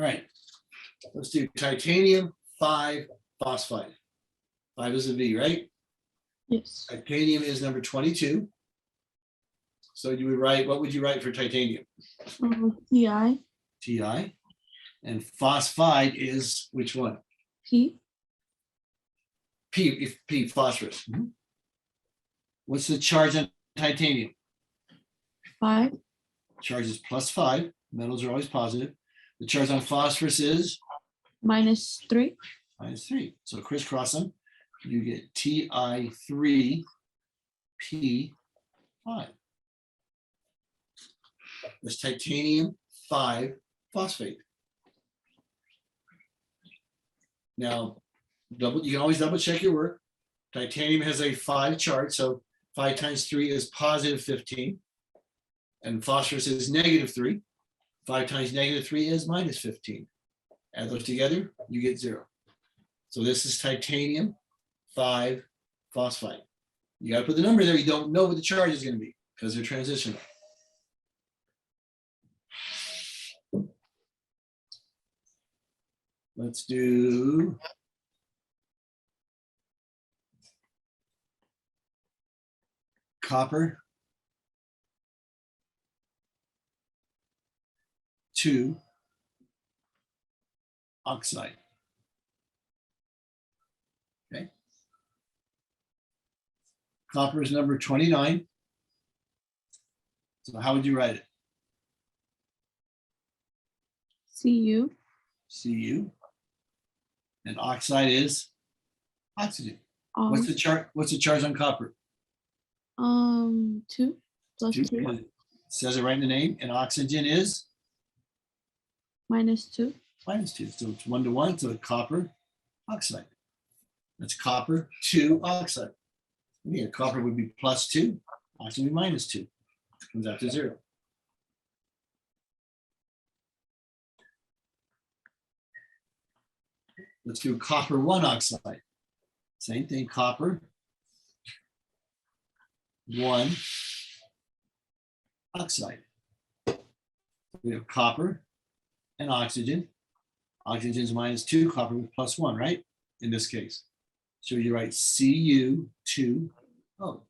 right, let's do titanium 5 phosphide. 5 is a V, right? Yes. Titanium is number 22. So you would write, what would you write for titanium? Ti. Ti. And phosphide is which one? P. P, phosphorus. Mhm. What's the charge on titanium? 5. Charge is +5. Metals are always positive. The charge on phosphorus is -3. -3. So crisscross them, you get Ti3P5. That's titanium 5 phosphate. Now, you can always double check your work. Titanium has a 5 charge, so 5 times 3 is +15. And phosphorus is -3. 5 times -3 is -15. Add those together, you get 0. So this is titanium 5 phosphide. You got to put the number there. You don't know what the charge is going to be because they're transitional. Let's do copper 2 oxide. Okay. Copper is number 29. So how would you write it? Cu. Cu. And oxide is oxygen. What's the charge on copper? 2 plus 2. It says it right in the name. And oxygen is -2. -2. So it's 1 to 1. So copper oxide. That's copper 2 oxide. Yeah, copper would be +2. Oxygen would be -2. It comes out to 0. Let's do copper 1 oxide. Same thing, copper 1 oxide. We have copper and oxygen. Oxygen is -2, copper is +1, right? In this case. So you write Cu2O.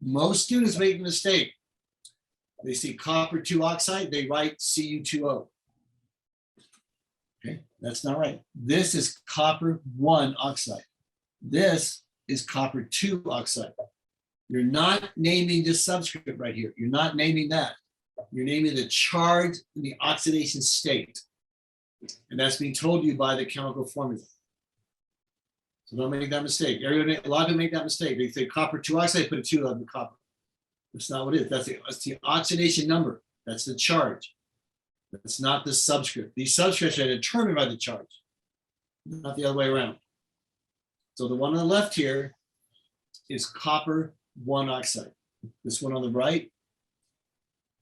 Most students make a mistake. They see copper 2 oxide, they write Cu2O. Okay, that's not right. This is copper 1 oxide. This is copper 2 oxide. You're not naming this subscript right here. You're not naming that. You're naming the charge in the oxidation state. And that's being told you by the chemical formula. So don't make that mistake. Everybody, a lot of people make that mistake. They say copper 2 oxide, put a 2 on the copper. That's not what it is. That's the oxidation number. That's the charge. That's not the subscript. These subscripts are determined by the charge, not the other way around. So the one on the left here is copper 1 oxide. This one on the right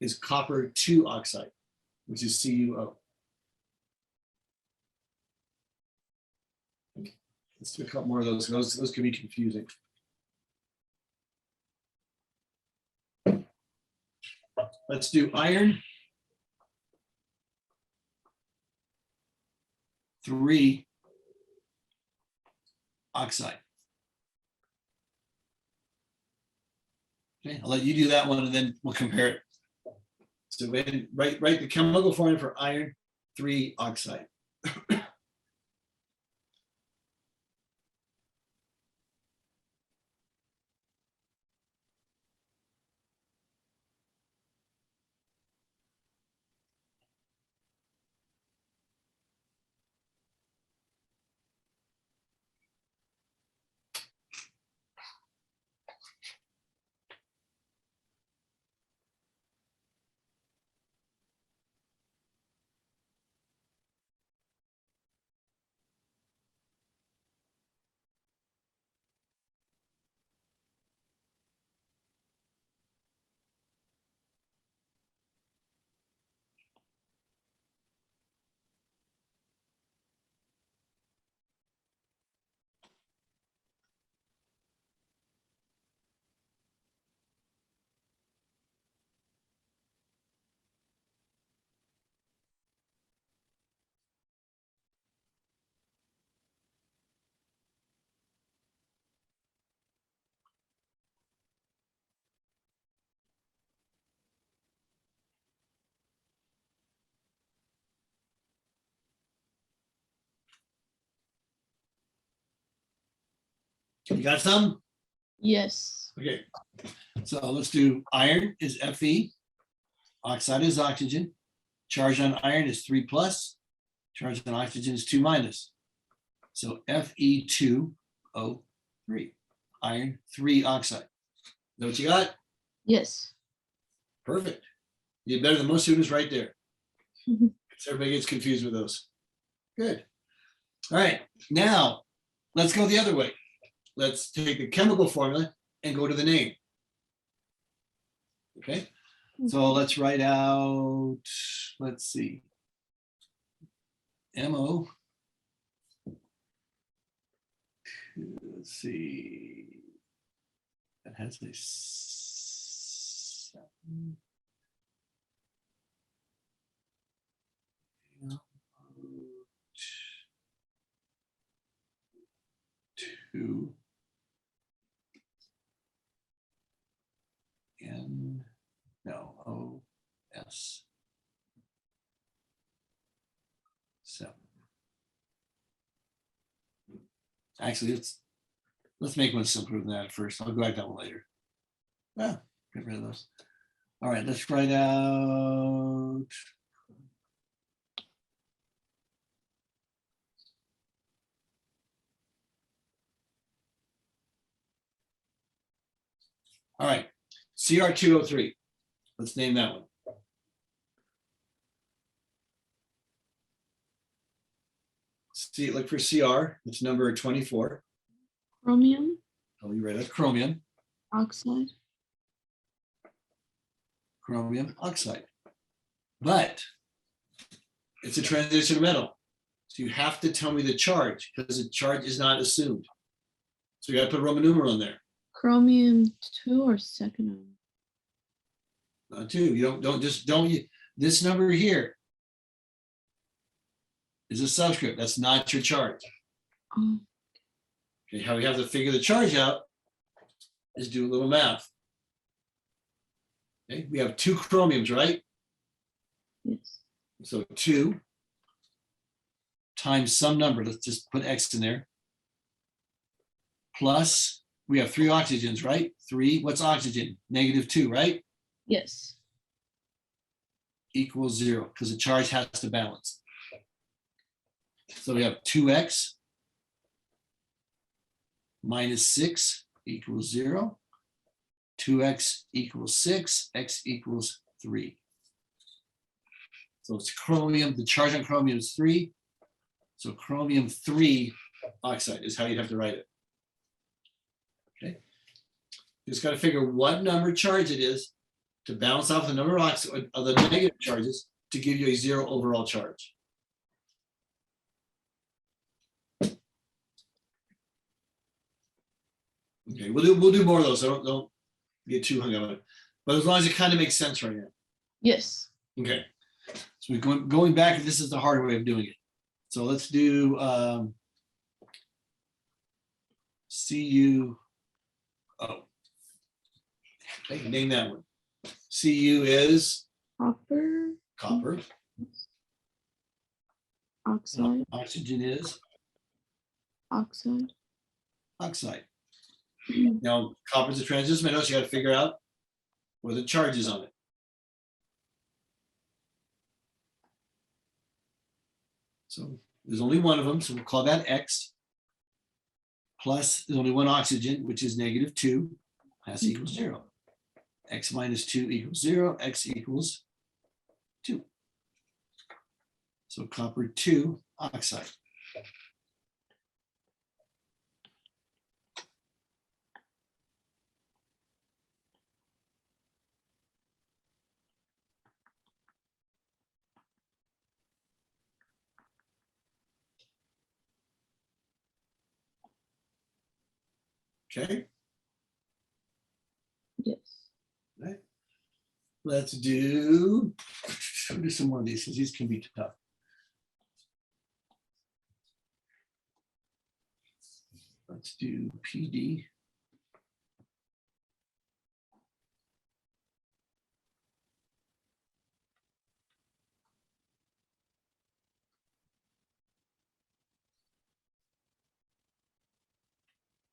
is copper 2 oxide, which is CuO. Let's do a couple more of those. Those can be confusing. Let's do iron 3 oxide. Okay, I'll let you do that one and then we'll compare it. So go ahead and write the chemical formula for iron 3 oxide. You got some? Yes. Okay. So let's do iron is Fe. Oxide is oxygen. Charge on iron is 3 plus. Charge on oxygen is 2 minus. So Fe2O3. Iron 3 oxide. Know what you got? Yes. Perfect. You did better than most students right there. Mhm. Everybody gets confused with those. Good. All right. Now let's go the other way. Let's take the chemical formula and go to the name. Okay. So let's write out, let's see. MO. Let's see. That has a 7. Two. N. No. OS. 7. Actually, let's make one simpler than that first. I'll go back to that one later. Ah, get rid of those. All right, let's write out. All right, CR2O3. Let's name that one. See, look for CR. It's number 24. Chromium Oh, you read it. Chromium. oxide. Chromium oxide. But it's a transition metal. So you have to tell me the charge because the charge is not assumed. So you got to put a Roman numeral in there. Chromium 2 or second one? Not 2. You don't this number here is a subscript. That's not your charge. Oh, Okay, how we have to figure the charge out is do a little math. Okay, we have 2 chromiums, right? yes. So 2 times some number, let's just put X in there, plus we have 3 oxygens, right? 3, what's oxygen? -2, right? Yes. Equals 0, because the charge has to balance. So we have 2x minus 6 equals 0. 2x equals 6, x equals 3. So it's chromium, the charge on chromium is 3. So chromium 3 oxide is how you'd have to write it. Okay. Just got to figure what number charge it is to balance off the number of the negative charges to give you a 0 overall charge. Okay, we'll do more of those. So don't get too hung up on it. But as long as it kind of makes sense right now. Yes. Okay. So we're going back, this is the hard way of doing it. So let's do CuO. Okay, name that one. Cu is Copper copper. oxide. Oxygen is Oxide. oxide. Now, copper is a transition metal, so you got to figure out where the charge is on it. So there's only one of them, so we'll call that X. Plus, there's only one oxygen, which is -2, has equals 0. X minus 2 equals 0, X equals 2. So copper 2 oxide. Okay. Yes. Right. Let's do some more of these because these can be tough. Let's do PD.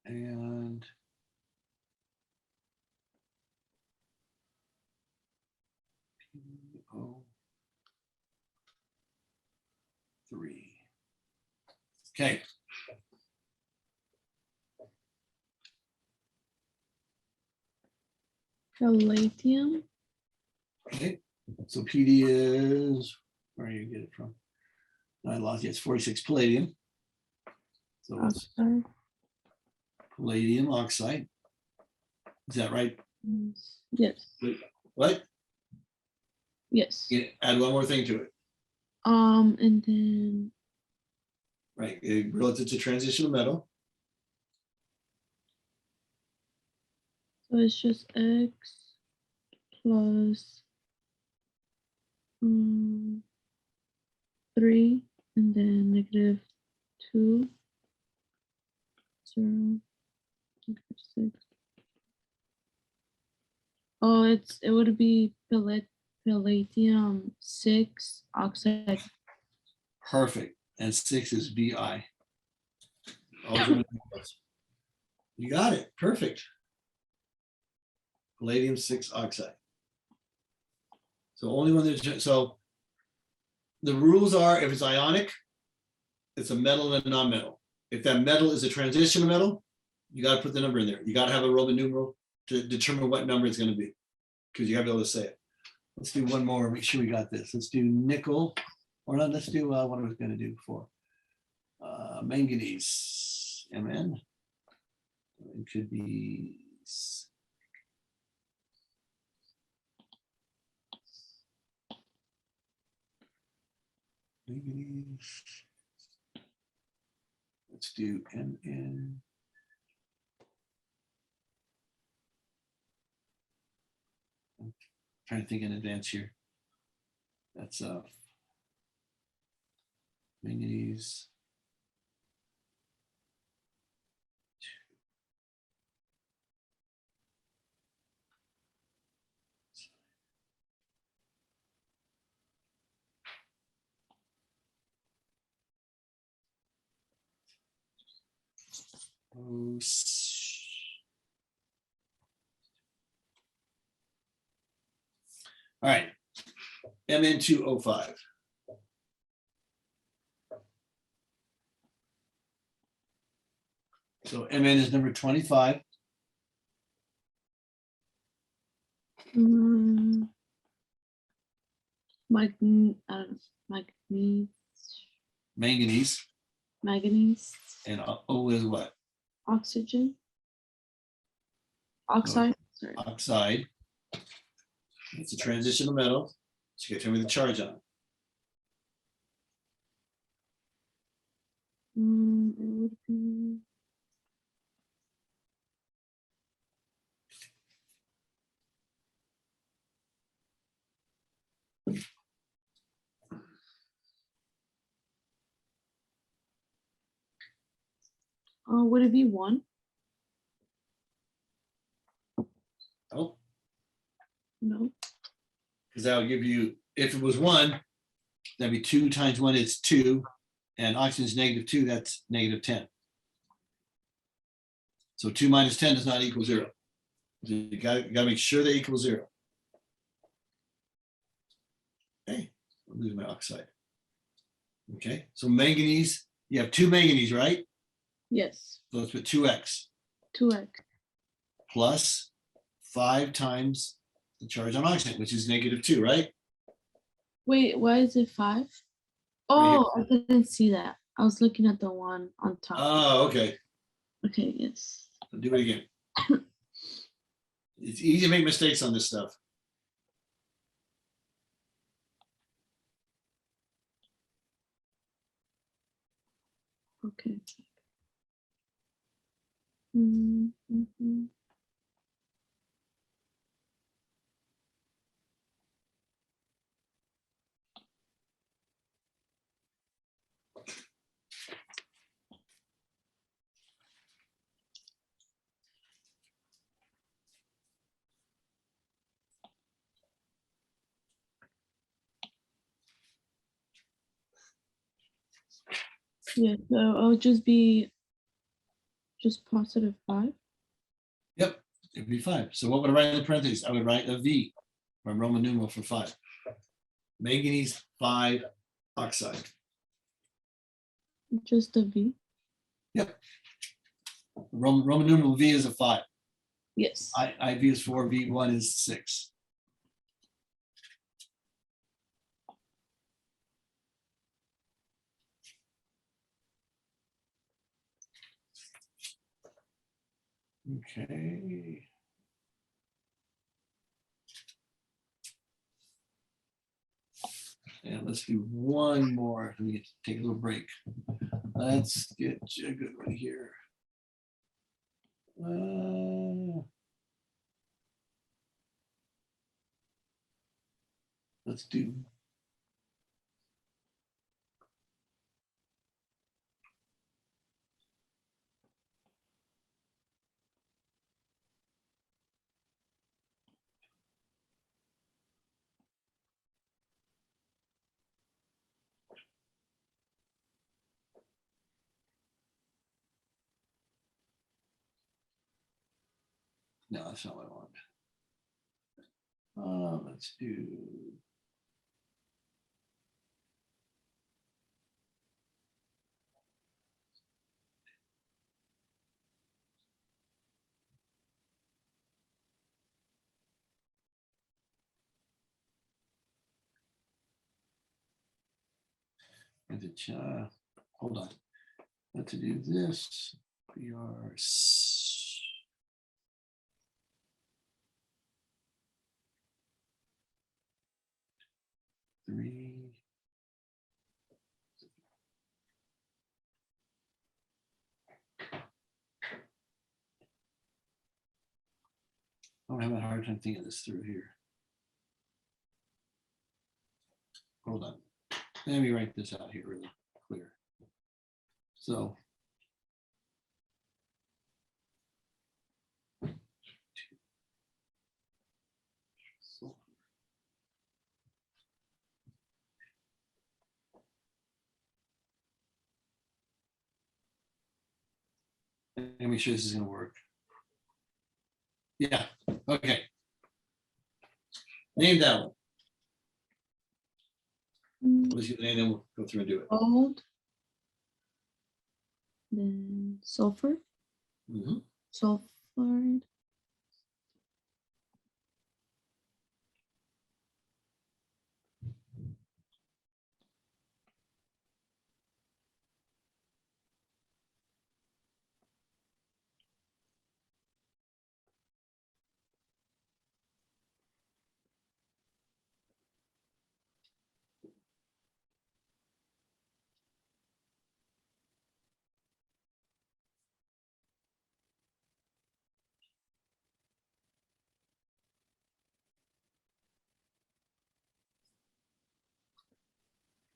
And PO3. Okay. Palladium. Okay. So PD is, where do you get it from? I lost it. It's 46 palladium. So it's Oxide. palladium oxide. Is that right? Yes. What? Yes. Yeah, add one more thing to it. And then Right. Relative to transitional metal. so it's just X plus 3 and then -2 0 -6. Oh, it would be palladium 6 oxide. Perfect. And 6 is Bi. Always remember those. You got it. Perfect. Palladium 6 oxide. So only when there's, so the rules are if it's ionic, it's a metal and a non-metal. If that metal is a transitional metal, you got to put the number in there. You got to have a Roman numeral to determine what number it's going to be because you have to be able to say it. Let's do one more. Make sure we got this. Let's do nickel. Or not, let's do what I was going to do before. Manganese, Mn. It could be manganese. Let's do Mn. I'm trying to think in advance here. That's manganese. All right. MN205. So MN is number 25. I don't know, Manganese. manganese, And O is what? oxygen, oxide. Sorry. Oxide. It's a transitional metal. So you gotta tell me the charge on it. It would be would it be 1? Oh, No. because that'll give you, if it was 1, that'd be 2 times 1 is 2. And oxygen is -2, that's -10. So 2 minus 10 does not equal 0. You gotta make sure they equal 0. Okay, I'm losing my oxide. Okay, so manganese, you have 2 manganese, right? Yes. So let's put 2x 2x. plus 5 times the charge on oxygen, which is -2, right? Wait, why is it 5? Oh, I didn't see that. I was looking at the one on top. Oh, okay. Okay, yes. I'll do it again. It's easy to make mistakes on this stuff. Okay. Mm-hmm. Yeah, so I'll just be +5. Yep, it'd be 5. So what would I write in the parentheses? I would write a V from Roman numeral for 5. Manganese 5 oxide. Just a V. Roman numeral V is a 5. Yes. IV is 4, V1 is 6. Okay. And let's do one more. Let me take a little break. Let's get a good one here. Let's do. No, that's not what I want. Let's do. Hold on. Let's do this. We are. Three. I'm having a hard time thinking this through here. Hold on. Let me write this out here really clear. So. Let me make sure this is going to work. Yeah. Okay. Name that one. Let's get the name, then we'll go through and do it. Gold. Then sulfur. Mhm. Sulfide.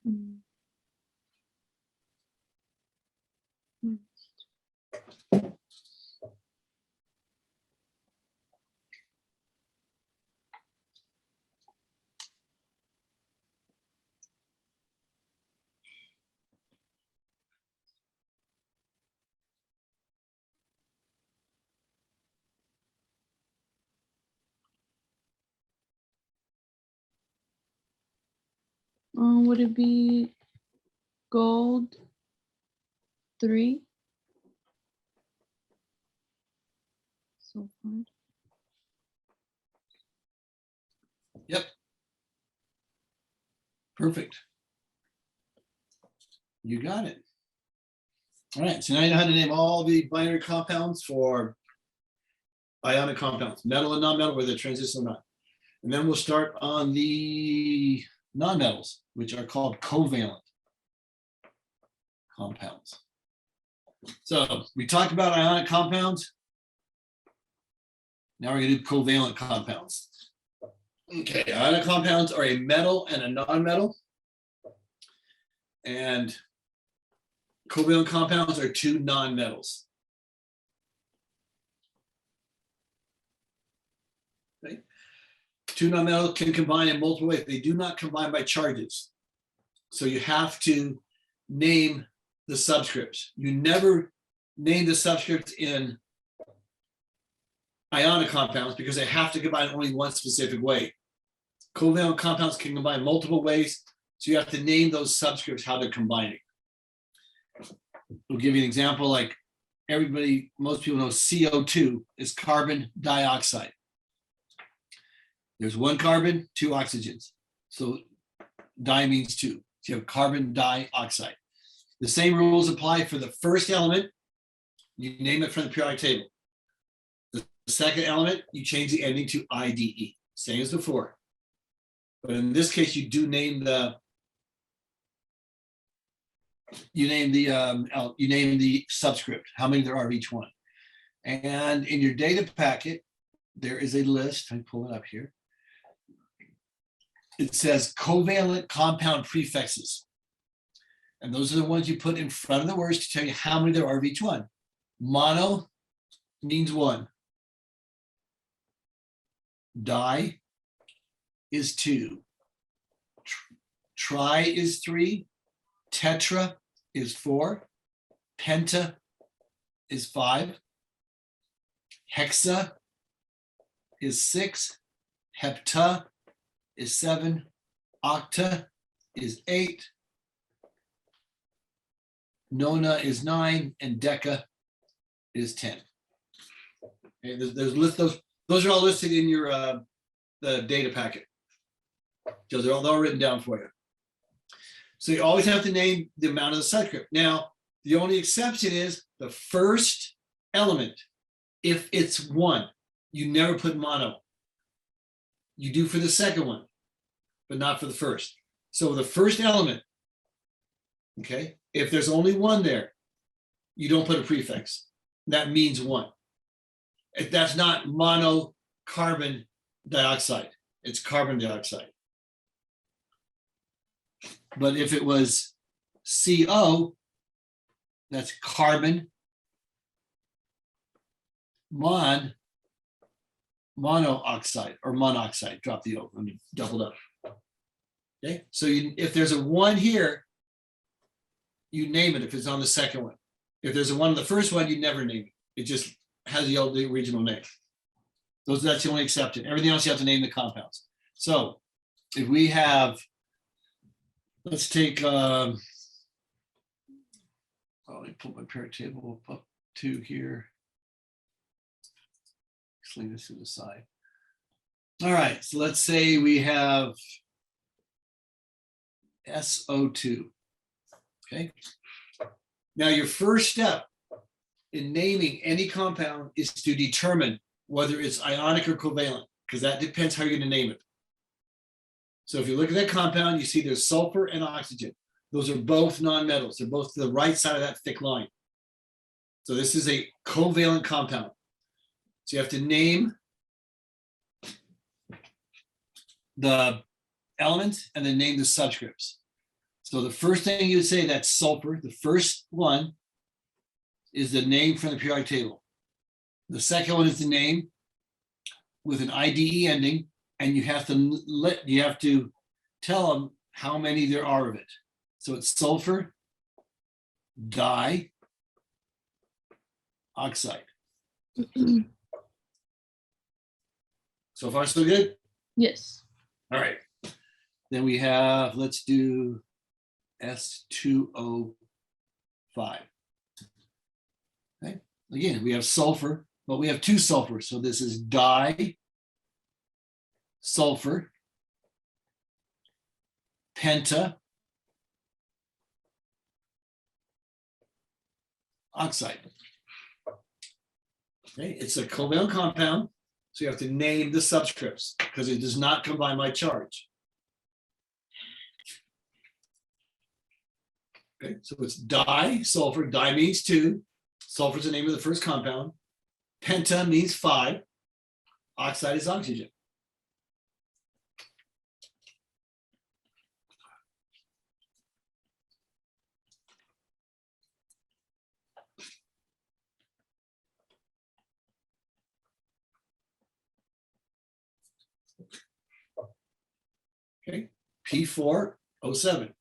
Mm. Mm. Would it be gold 3? Sulfide. Yep. Perfect. You got it. All right, so now you know how to name all the binary compounds for ionic compounds, metal and non-metal, whether they're transition or not. And then we'll start on the non-metals, which are called covalent compounds. So we talked about ionic compounds. Now we're gonna do covalent compounds. Okay, ionic compounds are a metal and a non-metal. And covalent compounds are two non-metals. Okay. Two non-metals can combine in multiple ways. They do not combine by charges. So you have to name the subscripts. You never name the subscripts in ionic compounds because they have to combine only one specific way. Covalent compounds can combine multiple ways, so you have to name those subscripts how they're combining. We'll give you an example, like most people know CO2 is carbon dioxide. There's one carbon, two oxygens. So di means two. So you have carbon dioxide. The same rules apply for the first element. You name it from the periodic table. The second element, you change the ending to IDE, same as before. But in this case, you do name the subscript, how many there are of each one. And in your data packet, there is a list. I pull it up here. It says covalent compound prefixes. And those are the ones you put in front of the words to tell you how many there are of each one. Mono means one. Di is 2. Tri is 3. Tetra is 4. Penta is 5. Hexa is 6. Hepta is 7. Octa is 8. Nona is 9. And deca is 10. Okay, those are all listed in your the data packet. So they're all written down for you. So you always have to name the amount of the subscript. Now, the only exception is the first element. If it's 1, you never put mono. You do for the second one, but not for the first. So the first element, okay, if there's only 1 there, you don't put a prefix. That means 1. That's not mono carbon dioxide. It's carbon dioxide. But if it was CO, that's carbon monoxide or monoxide. Drop the O. Let me double up. Okay, so if there's a 1 here, you name it if it's on the second one. If there's a 1 on the first one, you never name it. It just has the original name. That's the only exception. Everything else you have to name the compounds. So if we have let's take, let me put my periodic table up to here. Let's leave this to the side. All right, so let's say we have SO2. Okay. Now your first step in naming any compound is to determine whether it's ionic or covalent, because that depends how you're going to name it. So if you look at that compound, you see there's sulfur and oxygen. Those are both nonmetals. They're both to the right side of that thick line. So this is a covalent compound. So you have to name the element and then name the subscripts. So the first thing you would say, that's sulfur. The first one is the name from the periodic table. The second one is the name with an IDE ending, and you have to tell them how many there are of it. So it's sulfur dioxide. So far, so good? Yes. All right. Then we have, let's do S2O5. Okay. Again, we have sulfur, but we have two sulfur. So this is di-sulfur, penta, oxide. Okay, it's a covalent compound, so you have to name the subscripts because it does not combine by charge. Okay, so it's di-sulfur. Di means two. Sulfur is the name of the first compound. Penta means 5. Oxide is oxygen. Okay, P4O7.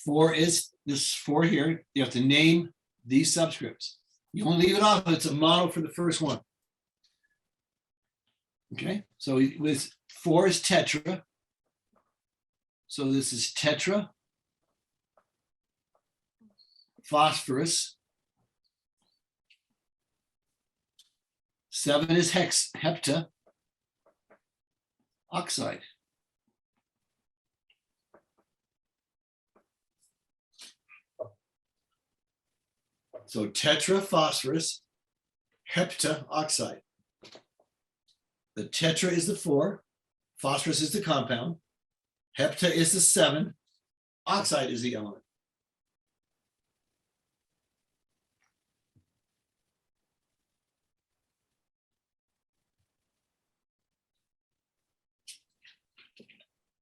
4 is this 4 here. You have to name these subscripts. You only leave it off if it's a model for the first one. Okay, so with 4 is tetra. So this is tetra, phosphorus. 7 is hepta, oxide. So tetra phosphorus, hepta oxide. The tetra is the 4, phosphorus is the compound, hepta is the 7, oxide is the element.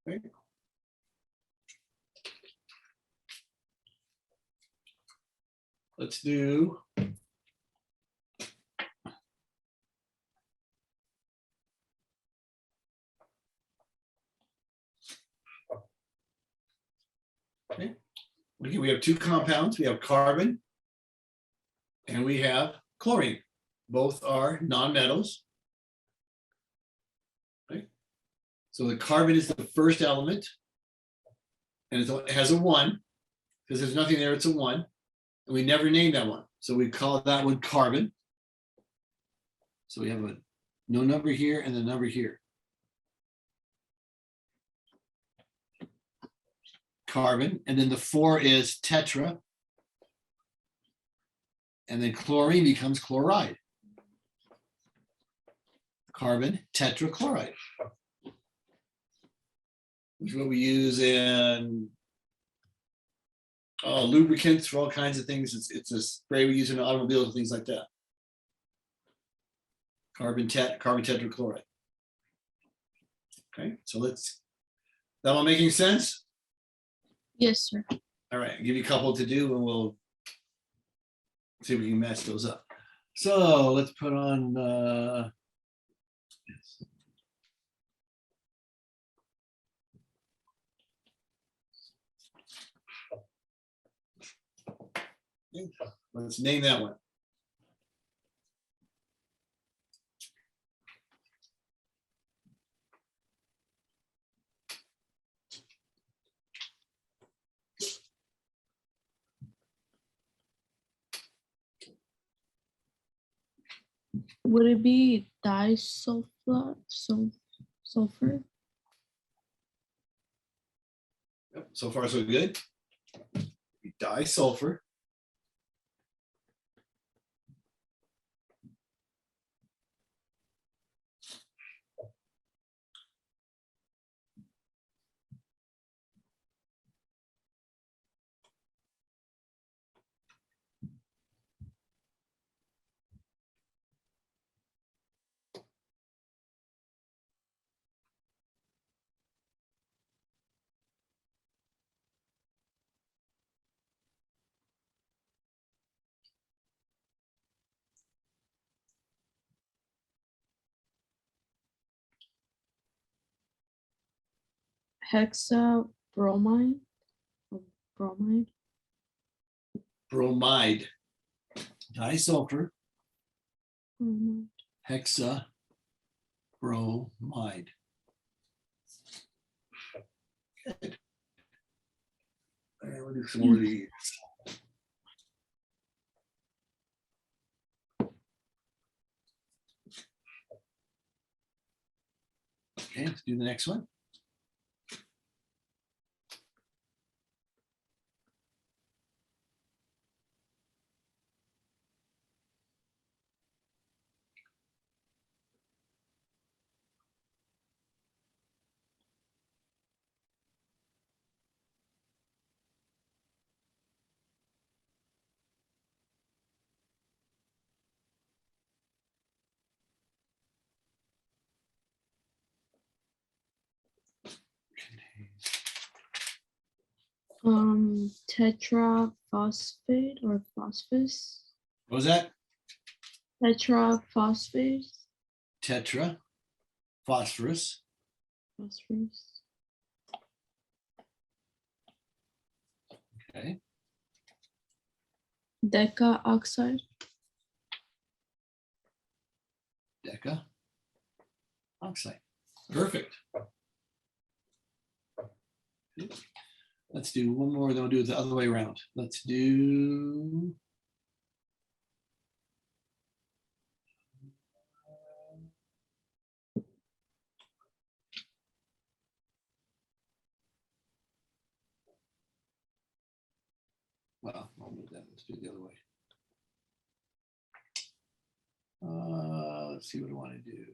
Okay. Let's do okay. Again, we have two compounds. We have carbon and we have chlorine. Both are nonmetals. Okay. So the carbon is the first element, and it has a 1 because there's nothing there. It's a 1, and we never named that one, so we call that one carbon. So we have a no number here and the number here. Carbon, and then the 4 is tetra, and then chlorine becomes chloride. Carbon tetrachloride, which is what we use in lubricants for all kinds of things. It's a spray we use in automobiles and things like that. Carbon tetrachloride. Okay, so that all making sense? Yes, sir. All right, I'll give you a couple to do and we'll see if we can match those up. So let's put on let's name that one. Would it be disulfur? Sulfur? Yep, so far so good. Disulfur. Hexabromide? Or bromide? Bromide. Disulfur. Bromide. Hexabromide. Good. All right, we'll do some more of these. Okay, let's do the next one. Tetraphosphate or phosphorus? What was that? Tetraphosphate? Tetra. Phosphorus. Phosphorus. Okay. Deca oxide? Deca. Oxide. Perfect. Let's do one more, then we'll do it the other way around. Let's do. Well, I'll move that. Let's do it the other way. Let's see what I want to do.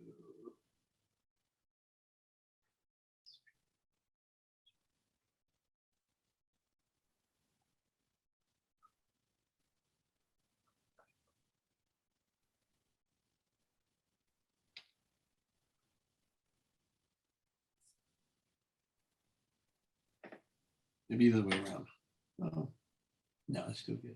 Maybe the other way around. Oh, no, it's still good.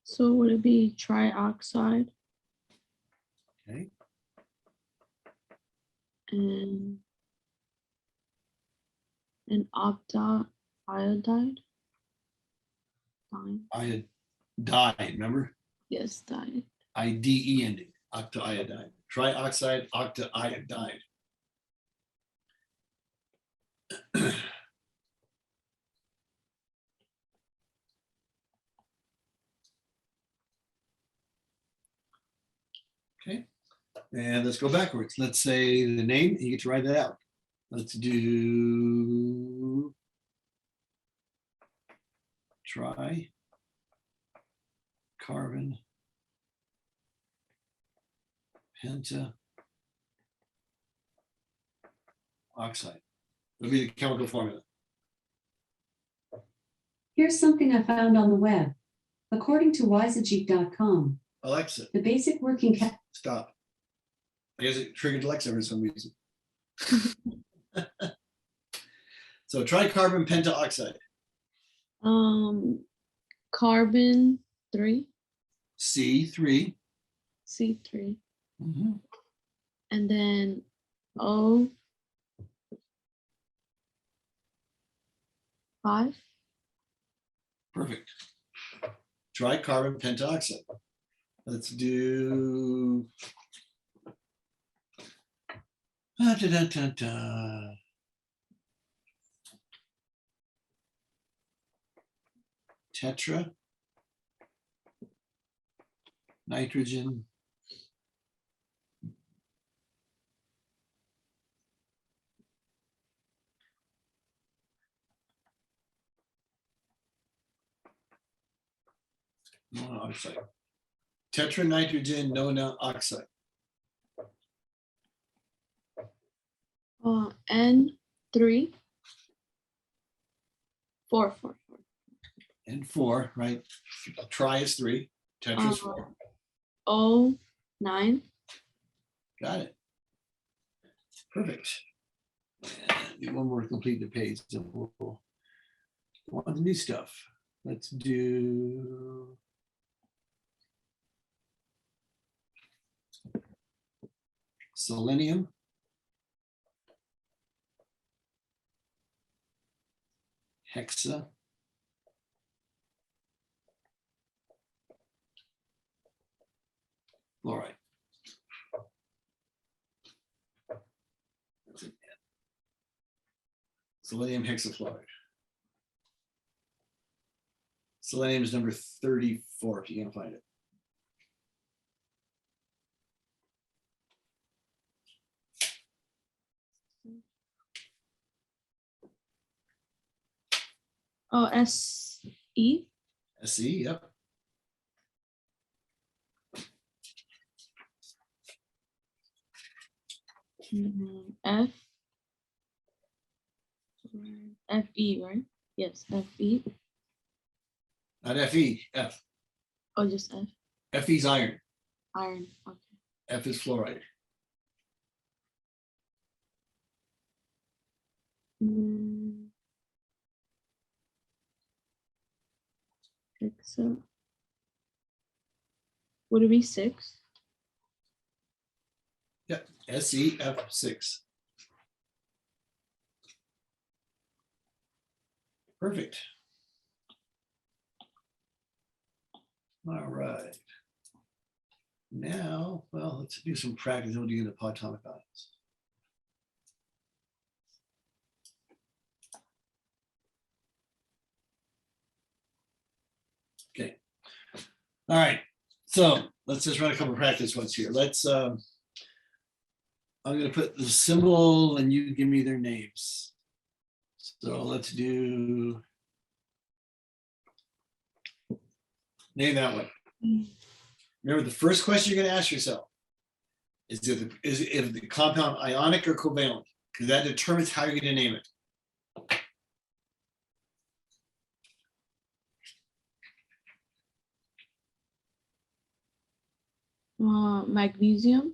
So would it be trioxide Okay. and an iodide? Iodide, remember? Yes, diet. IDE ending, octaiodide. Trioxide, octaiodide. Okay, and let's go backwards. Let's say the name, you get to write that out. Let's do carbon penta oxide. It'll be the chemical formula. Here's something I found on the web. According to wiseageek.com, Alexa, the basic working stop. I guess it triggered Alexa for some reason. So tricarbon pentaoxide. Carbon 3. C3. C3, Mhm. and then O 5. Perfect. Tricarbon pentoxide. Let's do. Da, da, da, da. Tetra. Nitrogen. Monoxide. Tetranitrogen monoxide. N3 4 4 4. And 4, right? Tri is 3. Tetra is 4. O 9. Got it. Perfect. And do one more to complete the page. So we'll go on to new stuff. Let's do. Selenium. Hexa. Fluoride. That's an N. Selenium hexafluoride. Selenium is number 34 if you can't find it. Oh, SE. SE, yep. F. FE, right? Yes, FE. Not Fe, F. Oh, just F. Fe is iron. Iron. Okay. F is fluoride. Mm, Hexa. Would it be 6? Yep. SeF6. Perfect. All right. Now, well, let's do some practice. We'll do the atomic ions. Okay. All right. So let's just run a couple of practice ones here. I'm going to put the symbol and you give me their names. So let's do. Name that one. Remember, the first question you're going to ask yourself is if the compound ionic or covalent, because that determines how you're going to name it. Magnesium.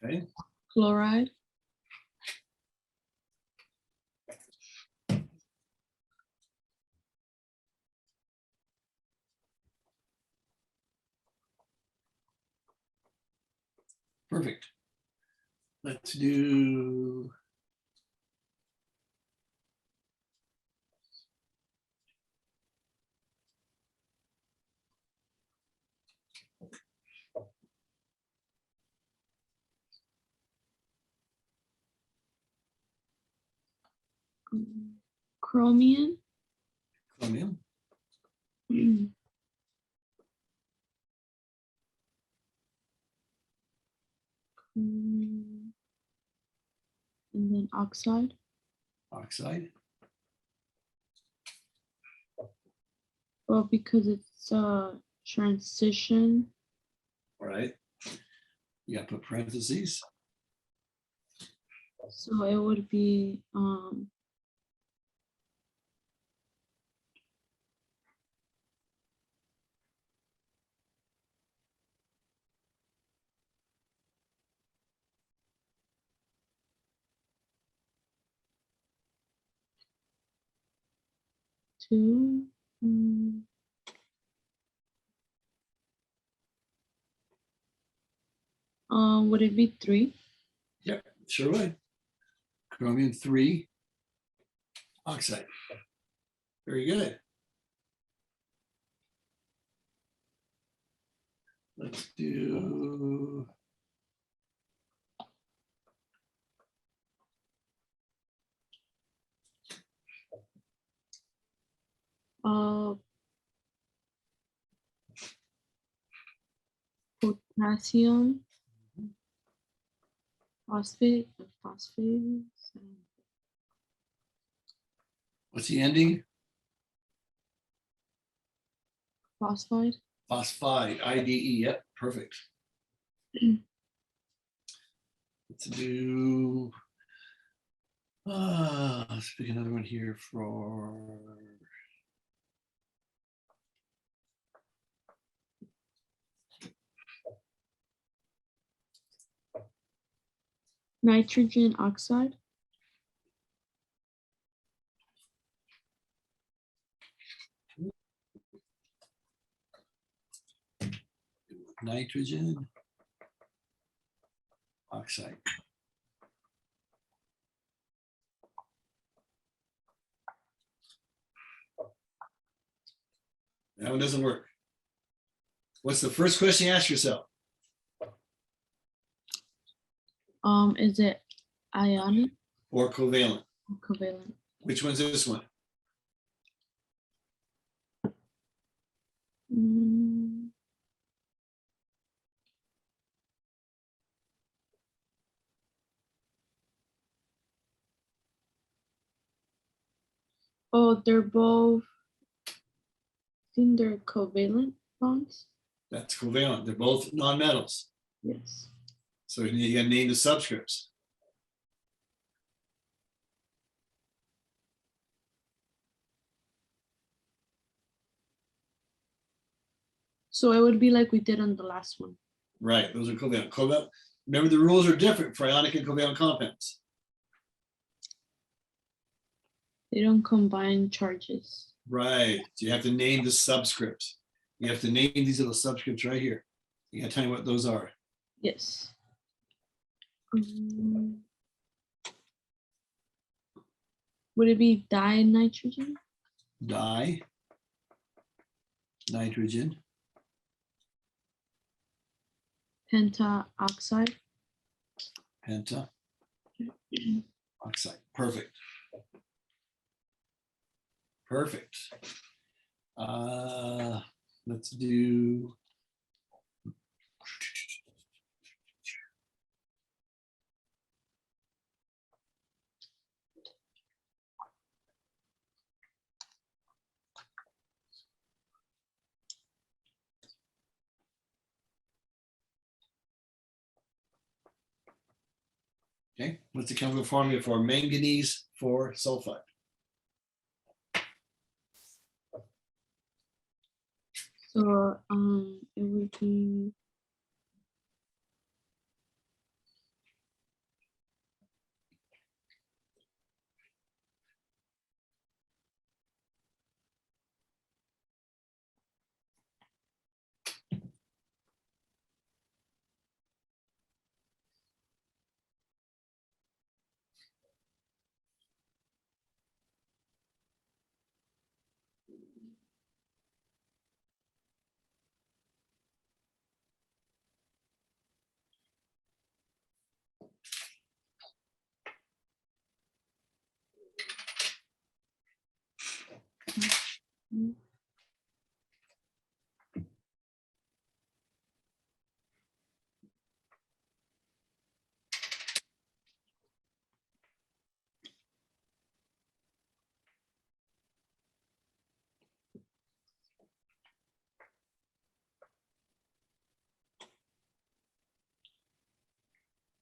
Okay. Chloride. Perfect. Let's do. Chromium. Chromium. And then oxide. Oxide. Well, because it's a transition. All right. You got to put parentheses. So it would be 2. Would it be 3? Yep, sure would. Chromium 3 oxide. Very good. Let's do. Potassium phosphate. What's the ending? Phosphide. Phosphide, IDE. Yep, perfect. Let's do. Let's pick another one here for. Nitrogen oxide. Nitrogen oxide. That one doesn't work. What's the first question you ask yourself? Is it ionic Or covalent? or covalent? Which one's this one? Mm, Oh, they're both. I think they're covalent bonds. That's covalent. They're both nonmetals. Yes. So you gotta name the subscripts. So it would be like we did on the last one. Right, those are covalent. Covalent. Remember, the rules are different for ionic and covalent compounds. They don't combine charges. Right. So you have to name the subscripts. You have to name these little subscripts right here. You gotta tell me what those are. Yes. Would it be dinitrogen? Di, nitrogen, Pentaoxide? penta, oxide. Perfect. Perfect. Let's do. Okay, what's the chemical formula for manganese 4 sulfide? So it would be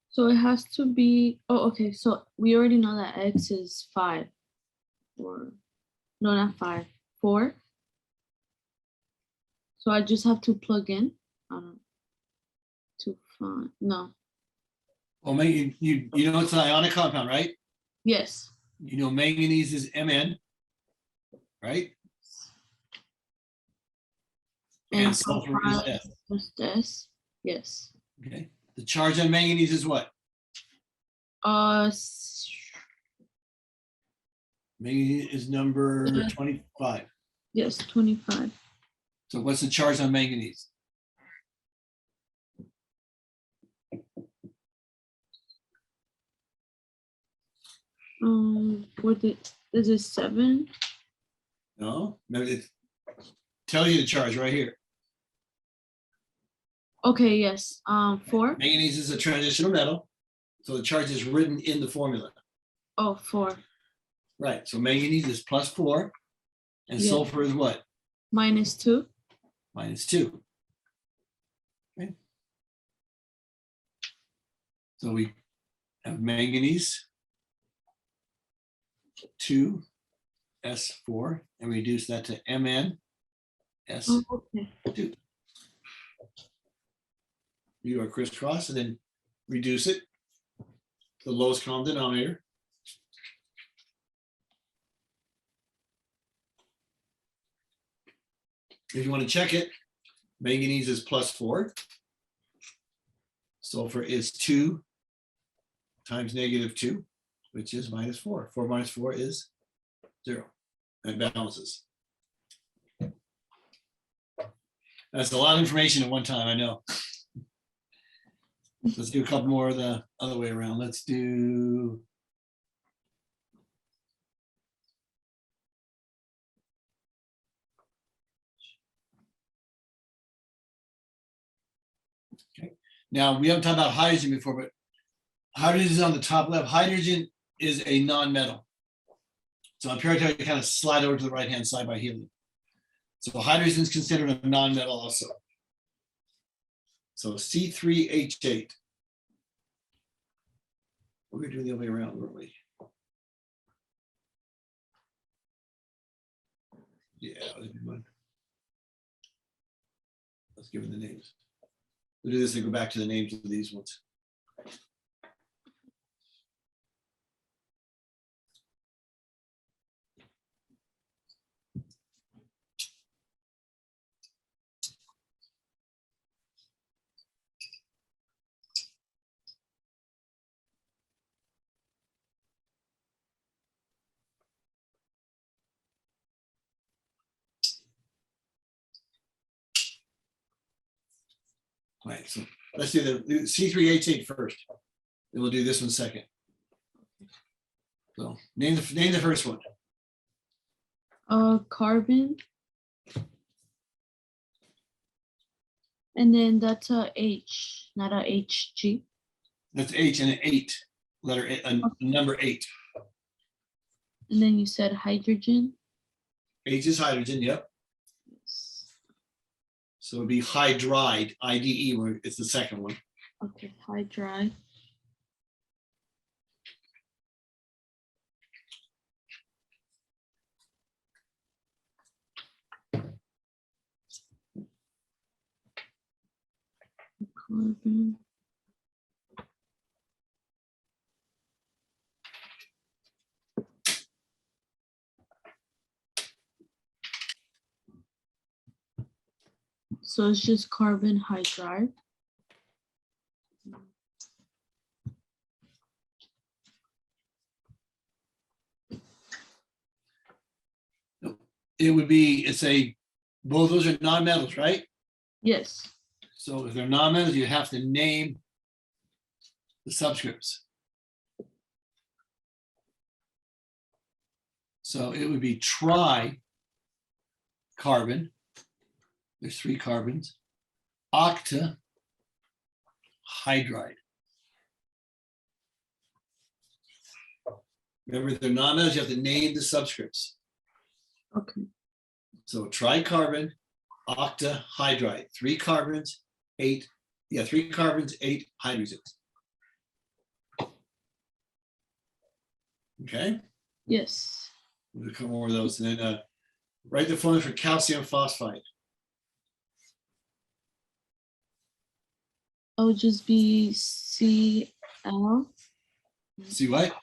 so it has to be, oh, okay, so we already know that X is 5 or no, not 5, 4. So I just have to plug in to find, no, Well, you know it's an ionic compound, right? yes, You know manganese is Mn, right? And sulfur is S. just S, yes. Okay, The charge on manganese is what? Manganese is number Yeah. 25. Yes, 25. So what's the charge on manganese? Is it 7? No, maybe it tells you the charge right here. Okay, yes. 4. Manganese is a transitional metal, so the charge is written in the formula. Oh, 4. Right, so manganese is +4, and Yeah. sulfur is what? -2. -2. Okay. So we have manganese 2S4 and reduce that to MnS2. Oh, okay. You are crisscross and then reduce it to the lowest common denominator. If you want to check it, manganese is +4. Sulfur is 2 times -2, which is -4. 4 minus 4 is 0. And it balances. That's a lot of information at one time, I know. Let's do a couple more the other way around. Let's do. Okay. Now, we haven't talked about hydrogen before, but hydrogen is on the top left. Hydrogen is a non-metal. So on periodic table, you kind of slide over to the right-hand side by helium. So hydrogen is considered a non-metal also. So C3H8. We're going to do the other way around, weren't we? Yeah, let's do one. Let's give it the names. We'll do this and go back to the names of these ones. All right, so let's do the C3H8 first. Then we'll do this one second. So name the first one. Carbon. And then that's a H, not a HG. That's H and an 8, letter A, number 8. And then you said hydrogen. H is hydrogen, yep. So it'd be hydride, IDE, where it's the second one. Okay, hydride. Carbon. So it's just carbon hydride. It would be, both those are non-metals, right? Yes. So if they're non-metals, you have to name the subscripts. So it would be tri-carbon. There's 3 carbons. Octahydride. Remember, they're non-metals, you have to name the subscripts. Okay. So tricarbon, octahydride, 3 carbons, 8, 3 carbons, 8 hydrogens. Okay, Yes. we'll do a couple more of those, and then write the formula for calcium phosphide. I'll just be Cl. See what?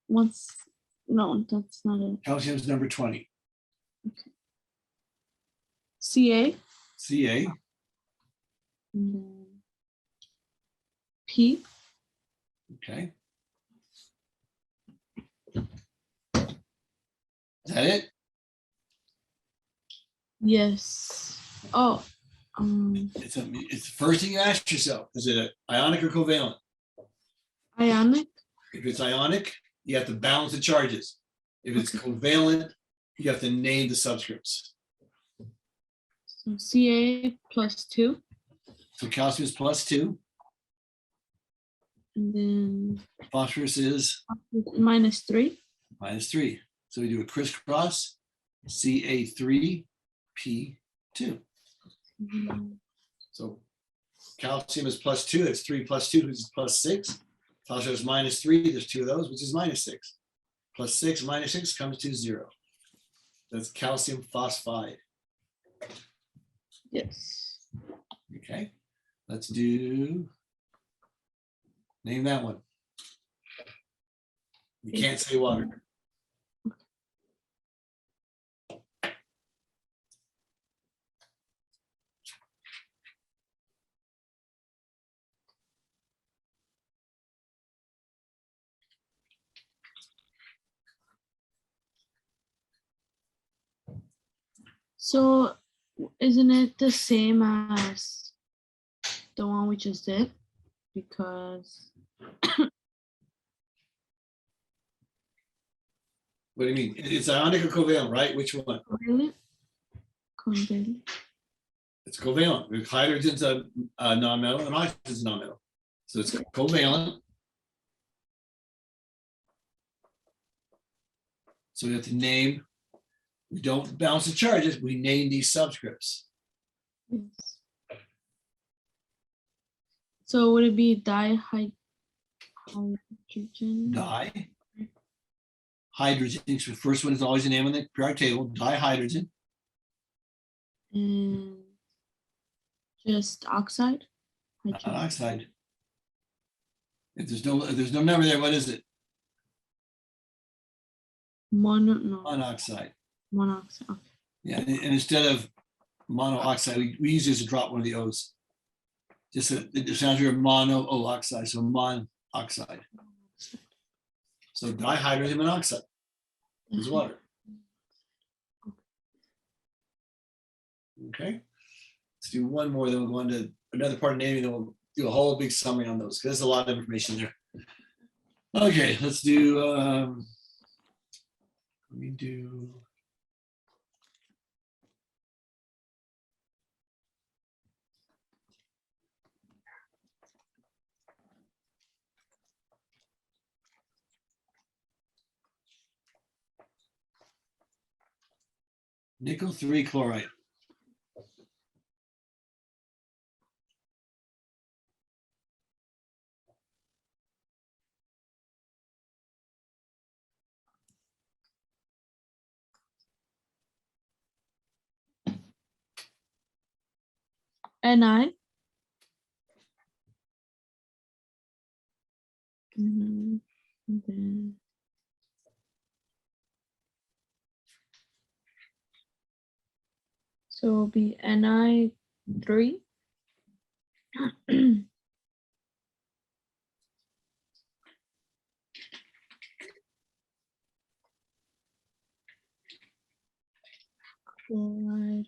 Once, no, that's not it. Calcium is number 20. Ca. Ca, And then P. Okay. Is that it? Yes. Oh, It's the first thing you ask yourself, is it ionic or covalent? ionic. If it's ionic, you have to balance the charges. If it's covalent, you have to name the subscripts. So Ca plus 2. So calcium is +2, And then phosphorus is minus 3. -3. So we do a crisscross, Ca3, P2. So calcium is +2, that's 3 + 2, which is +6. Phosphorus is -3, there's 2 of those, which is -6. +6 minus 6 comes to 0. That's calcium phosphide. Yes. Okay, let's do, name that one. You can't say water. So isn't it the same as the one we just did? Because What do you mean? It's ionic or covalent, right? Which one? covalent. Covalent. It's covalent. With hydrogen's a non-metal and oxygen's a non-metal. So it's covalent. So we have to name, we don't balance the charges, we name these subscripts. Yes. So would it be dihydrogen? Di. Hydrogen, so the first one is always the name on the periodic table, dihydrogen. And just oxide? Not Hydrogen. oxide. If there's no number there, what is it? No, Monoxide. monoxide. Okay. Yeah, and instead of monoxide, we use this to drop one of the O's. Just it sounds like mono O oxide, so monoxide. So dihydrogen monoxide is water. Okay. Let's do one more, then we'll go on to another part of naming, then we'll do a whole big summary on those, because there's a lot of information there. Okay, let's do, let me do. Nickel 3 chloride. Ni. And then so it'll be Ni3. Chloride.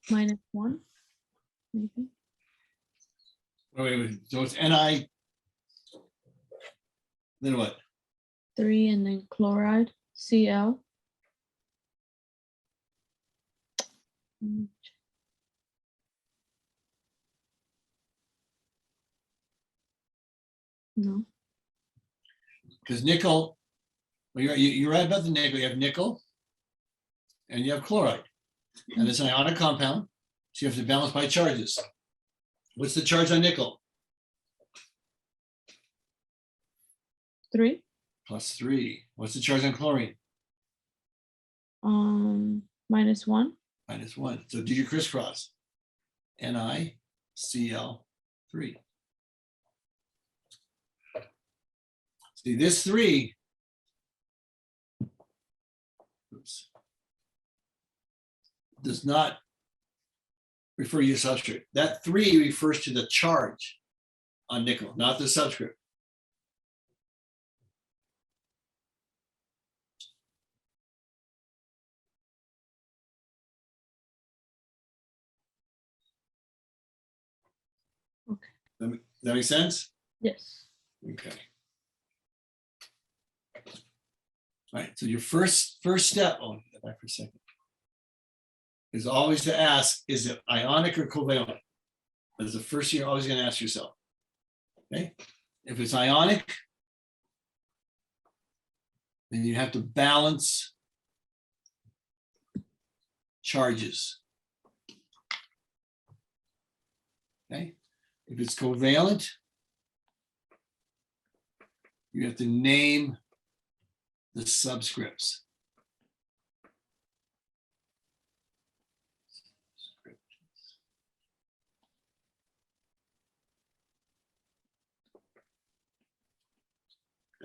-1, maybe. Wait, so it's Ni. Then what? 3 and then chloride, Cl. No. Because nickel, well, you're right about the nickel. You have nickel and you have chloride. And it's an ionic compound. So you have to balance by charges. What's the charge on nickel? 3. +3. What's the charge on chlorine? -1. -1. So do your crisscross. NiCl3. See, this 3. Oops. Does not refer to your subscript. That 3 refers to the charge on nickel, not the subscript. Okay. Does that make sense? Yes. Okay. All right, so your first step, oh, go back for a second, is always to ask, is it ionic or covalent? That's the first thing you're always going to ask yourself. Okay, if it's ionic, then you have to balance charges. Okay, if it's covalent, you have to name the subscripts.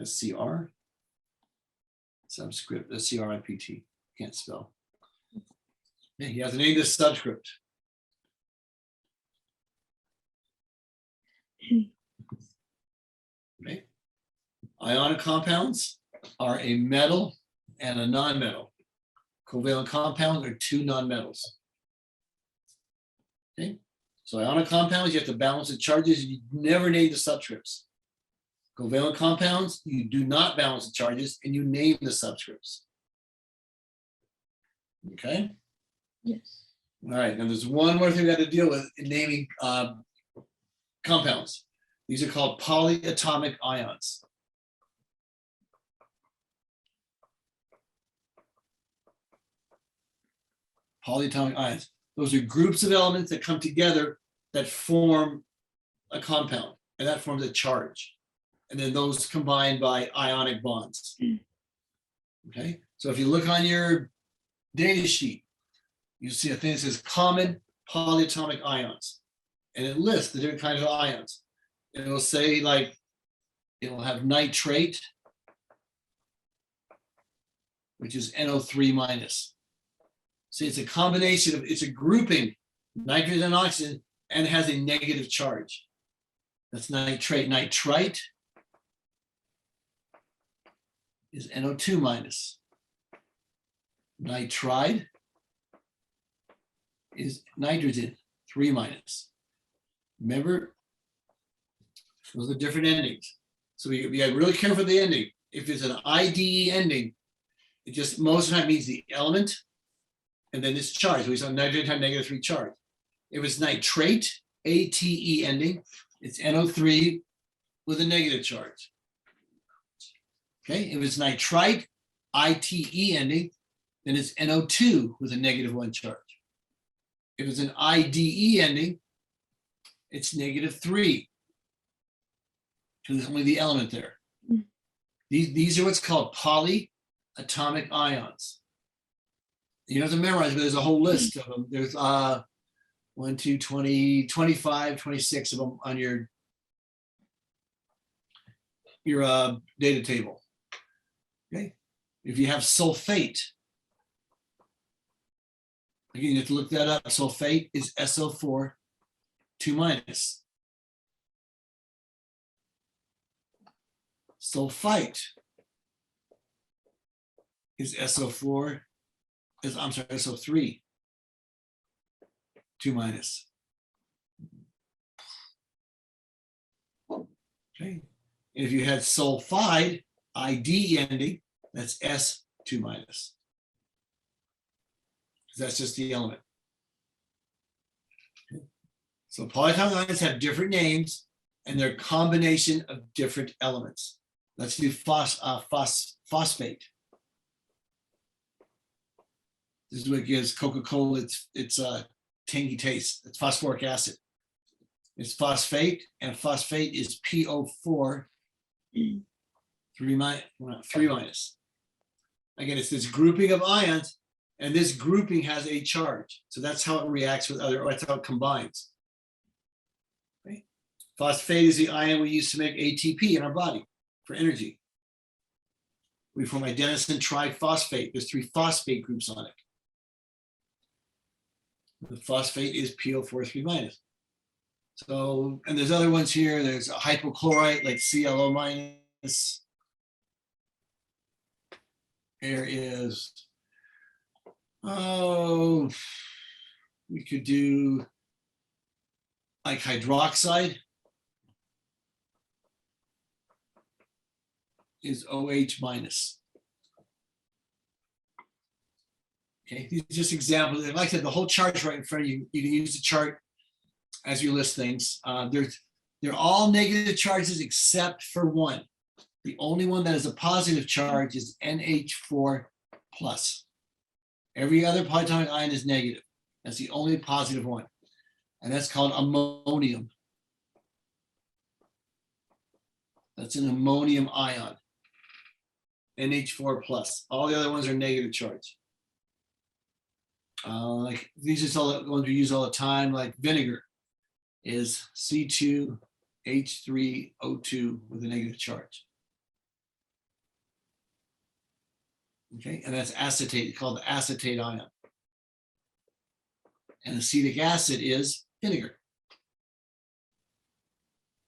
SCR, subscript, SCRIPT, can't spell. Yeah, you have to name the subscript. Okay. Ionic compounds are a metal and a non-metal. Covalent compounds are 2 nonmetals. Okay, so ionic compounds, you have to balance the charges. You never name the subscripts. Covalent compounds, you do not balance the charges and you name the subscripts. Okay. Yes. All right. Now there's one more thing we got to deal with in naming compounds. These are called polyatomic ions. Polyatomic ions. Those are groups of elements that come together that form a compound, and that forms a charge. And then those combined by ionic bonds. Okay, so if you look on your data sheet, you see a thing that says common polyatomic ions, and it lists the different kinds of ions. And it will say, like, it will have nitrate, which is NO3 minus. See, it's a combination of, it's a grouping, nitrogen and oxygen, and has a negative charge. That's nitrate. Nitrite is NO2 minus. Nitride is nitrogen 3 minus. Remember, those are different endings. So we got really careful with the ending. If it's an IDE ending, it just most of the time means the element and then it's charged. We saw nitrogen have -3 charge. If it's nitrate, ATE ending, it's NO3 with a negative charge. Okay, if it's nitrite, ITE ending, then it's NO2 with a -1 charge. If it's an IDE ending, it's -3. Because there's only the element there. These are what's called polyatomic ions. You don't have to memorize, but there's a whole list of them. There's 1, 2, 20, 25, 26 of them on your data table. Okay, if you have sulfate, again, you have to look that up. Sulfate is SO4 2 minus. Sulfite is SO4, I'm sorry, SO3 2 minus. Okay, if you had sulfide, ID ending, that's S2 minus. That's just the element. Okay. So polyatomic ions have different names and they're a combination of different elements. Let's do phosphate. This is what gives Coca-Cola its tangy taste. It's phosphoric acid. It's phosphate, and phosphate is PO4 3 minus. Again, it's this grouping of ions, and this grouping has a charge. So that's how it reacts with other, or that's how it combines. Okay. Phosphate is the ion we use to make ATP in our body for energy. We form adenosine triphosphate. There's 3 phosphate groups on it. The phosphate is PO4 3 minus. So, and there's other ones here. There's a hypochlorite like ClO minus. There is, oh, we could do like hydroxide is OH minus. Okay, these are just examples. Like I said, the whole chart's right in front of you. You can use the chart as you list things. They're all negative charges except for one. The only one that is a positive charge is NH4 plus. Every other polyatomic ion is negative. That's the only positive one. And that's called ammonium. That's an ammonium ion. NH4 plus. All the other ones are negative charge. Like these are all the ones we use all the time, like vinegar is C2H3O2 with a negative charge. Okay, and that's acetate, called the acetate ion. And acetic acid is vinegar.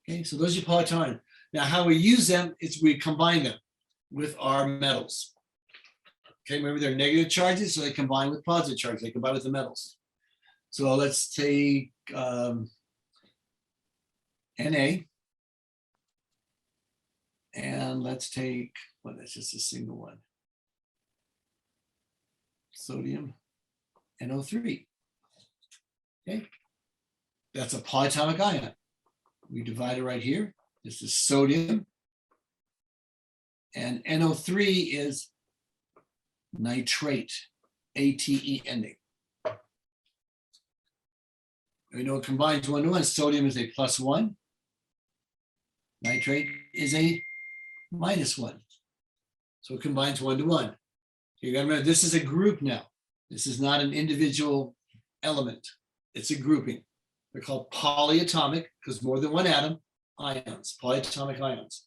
Okay, so those are your polyatomic. Now, how we use them is we combine them with our metals. Okay, remember they're negative charges, so they combine with positive charges. They combine with the metals. So let's take Na, and let's take, well, that's just a single one. Sodium, NO3. Okay, that's a polyatomic ion. We divide it right here. This is sodium, and NO3 is nitrate, ATE ending. We know it combines 1 to 1. Sodium is a +1. Nitrate is a -1. So it combines 1 to 1. You gotta remember, this is a group now. This is not an individual element. It's a grouping. They're called polyatomic because more than one atom, ions, polyatomic ions.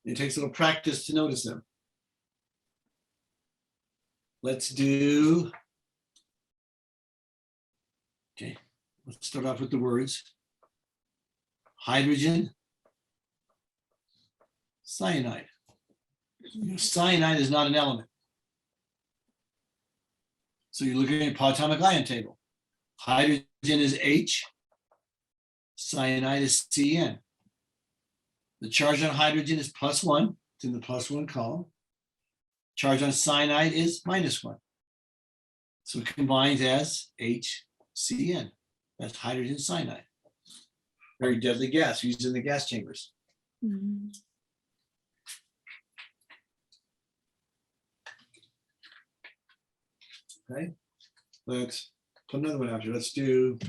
It takes a little practice to notice them. Let's do, okay, let's start off with the words. Hydrogen, cyanide. You know, cyanide is not an element. So you're looking at a polyatomic ion table. Hydrogen is H, cyanide is Cn. The charge on hydrogen is +1, it's in the +1 column. Charge on cyanide is -1. So it combines as HCN. That's hydrogen cyanide. Very deadly gas used in the gas chambers. Mhm. Okay, let's put another one out here. Let's do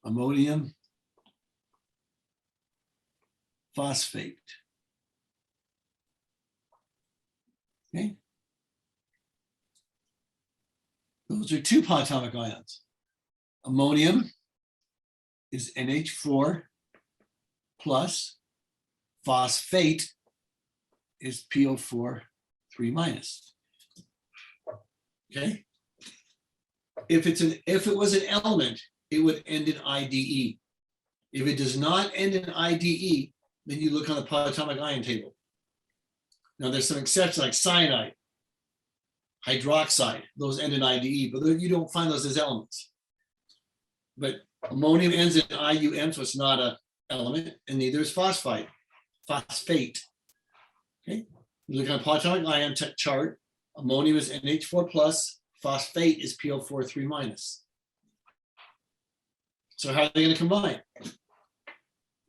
ammonium phosphate. Okay. Those are two polyatomic ions. Ammonium is NH4 plus, phosphate is PO4 3 minus. Okay. If it was an element, it would end in IDE. If it does not end in IDE, then you look on the polyatomic ion table. Now there's some exceptions like cyanide, hydroxide, those end in IDE, but you don't find those as elements. But ammonium ends in IUM, so it's not an element, and neither is phosphate. Okay, you look at a polyatomic ion chart, ammonium is NH4 plus, phosphate is PO4 3 minus. So how are they going to combine?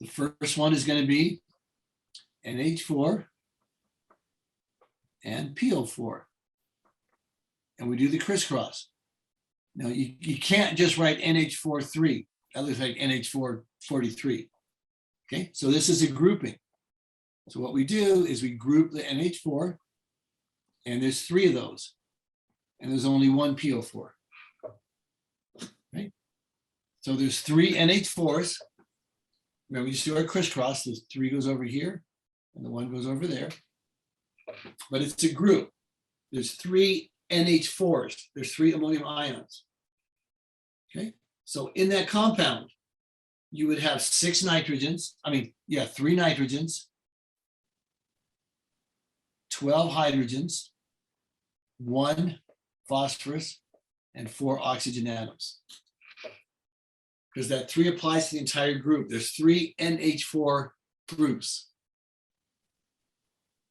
The first one is going to be NH4 and PO4. And we do the crisscross. Now you can't just write NH4 3. That looks like NH4 43. Okay, so this is a grouping. So what we do is we group the NH4, and there's 3 of those, and there's only 1 PO4. Right? So there's 3 NH4s. Remember, we just do our crisscross. The 3 goes over here, and the 1 goes over there. but it's a group. There's 3 NH4s. There's 3 ammonium ions. Okay, so in that compound, you would have 6 nitrogens. 3 nitrogens, 12 hydrogens, 1 phosphorus, and 4 oxygen atoms. Because that 3 applies to the entire group. There's 3 NH4 groups.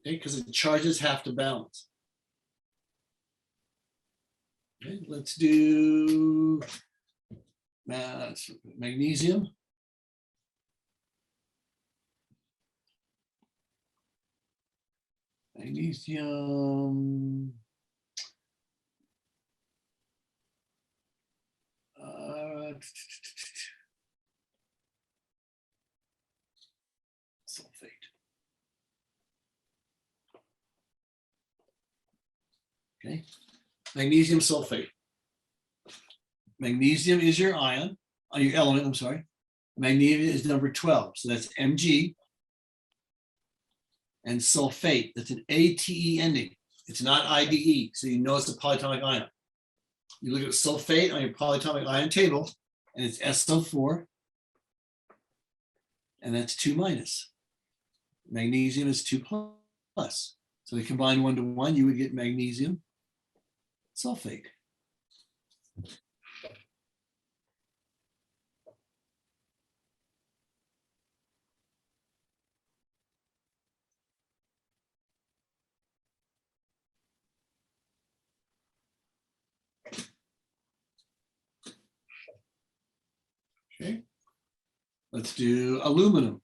Okay, because the charges have to balance. Okay, let's do magnesium. Magnesium. Sulfate. Okay, magnesium sulfate. Magnesium is your ion, your element, I'm sorry. Magnesium is number 12, so that's Mg. And sulfate, that's an ATE ending. It's not IDE, so you know it's a polyatomic ion. You look at sulfate on your polyatomic ion table, and it's SO4, and that's 2 minus. Magnesium is 2 plus. So they combine 1 to 1, you would get magnesium sulfate. Okay, let's do aluminum.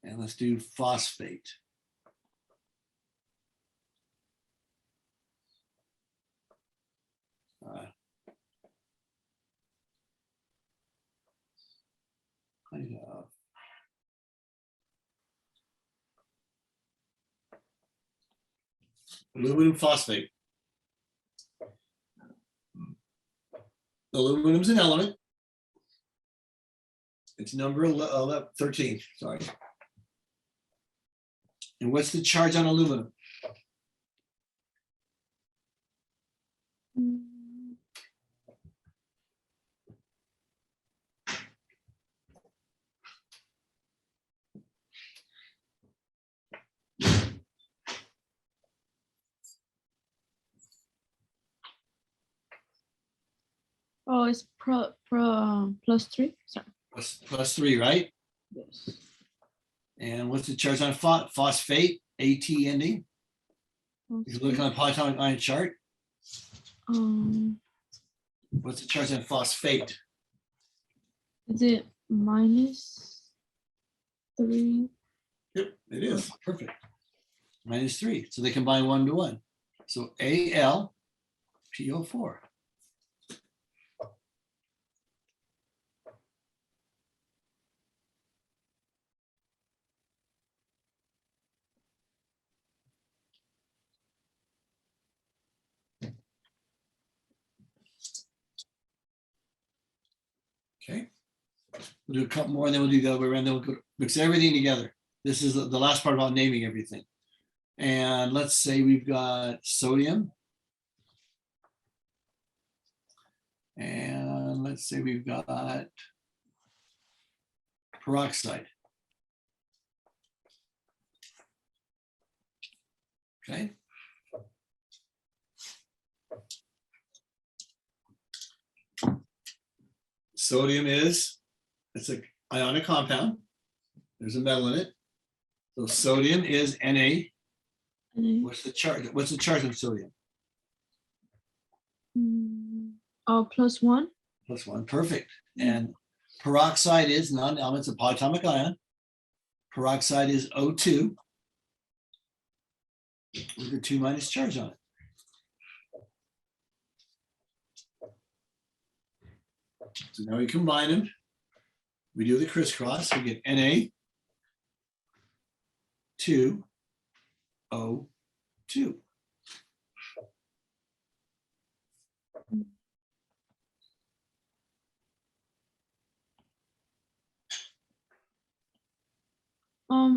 And let's do phosphate. Kind of. Aluminum phosphate. Aluminum's an element. It's number 13, sorry. And what's the charge on aluminum? Oh, it's plus 3. Sorry. Plus 3, right? Yes. And what's the charge on phosphate, AT ending? If you look on the polyatomic ion chart, what's the charge on phosphate? Is it -3? Yep, it is. Perfect. -3. So they combine 1 to 1. So AlPO4. Okay. We'll do a couple more and then we'll do the other way around. Then we'll mix everything together. This is the last part about naming everything. And let's say we've got sodium. And let's say we've got peroxide. Okay. Sodium it's an ionic compound. There's a metal in it. So sodium is Na. What's the charge? What's the charge of sodium? Oh, +1. +1, perfect. And peroxide is non-element, it's a polyatomic ion. Peroxide is O2 with a 2 minus charge on it. So now we combine them. We do the crisscross. We get Na2O2.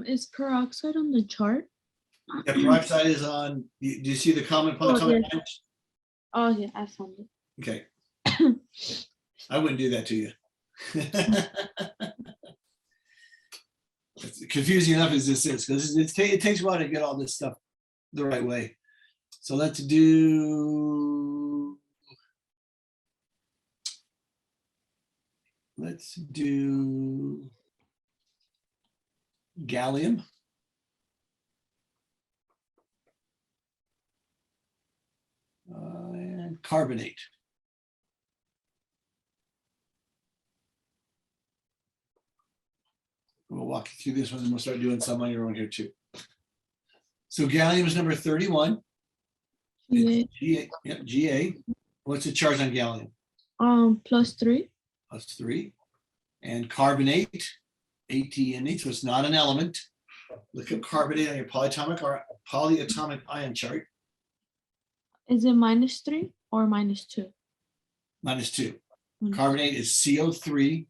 Is peroxide on the chart? Yeah, peroxide is on, do you see the comment upon the Oh, comment? yes. Oh, yeah, I found it. Okay, I wouldn't do that to you. It's confusing enough as this is, because it takes a while to get all this stuff the right way. So let's do gallium. And carbonate. We'll walk you through this one and we'll start doing some on your own here too. So gallium is number 31. GA. It's GA. Yep, GA. What's the charge on gallium? +3. +3. And carbonate, ATNH, so it's not an element. Look at carbonate on your polyatomic ion chart. Is it -3 or -2? -2. Mm. Carbonate is CO3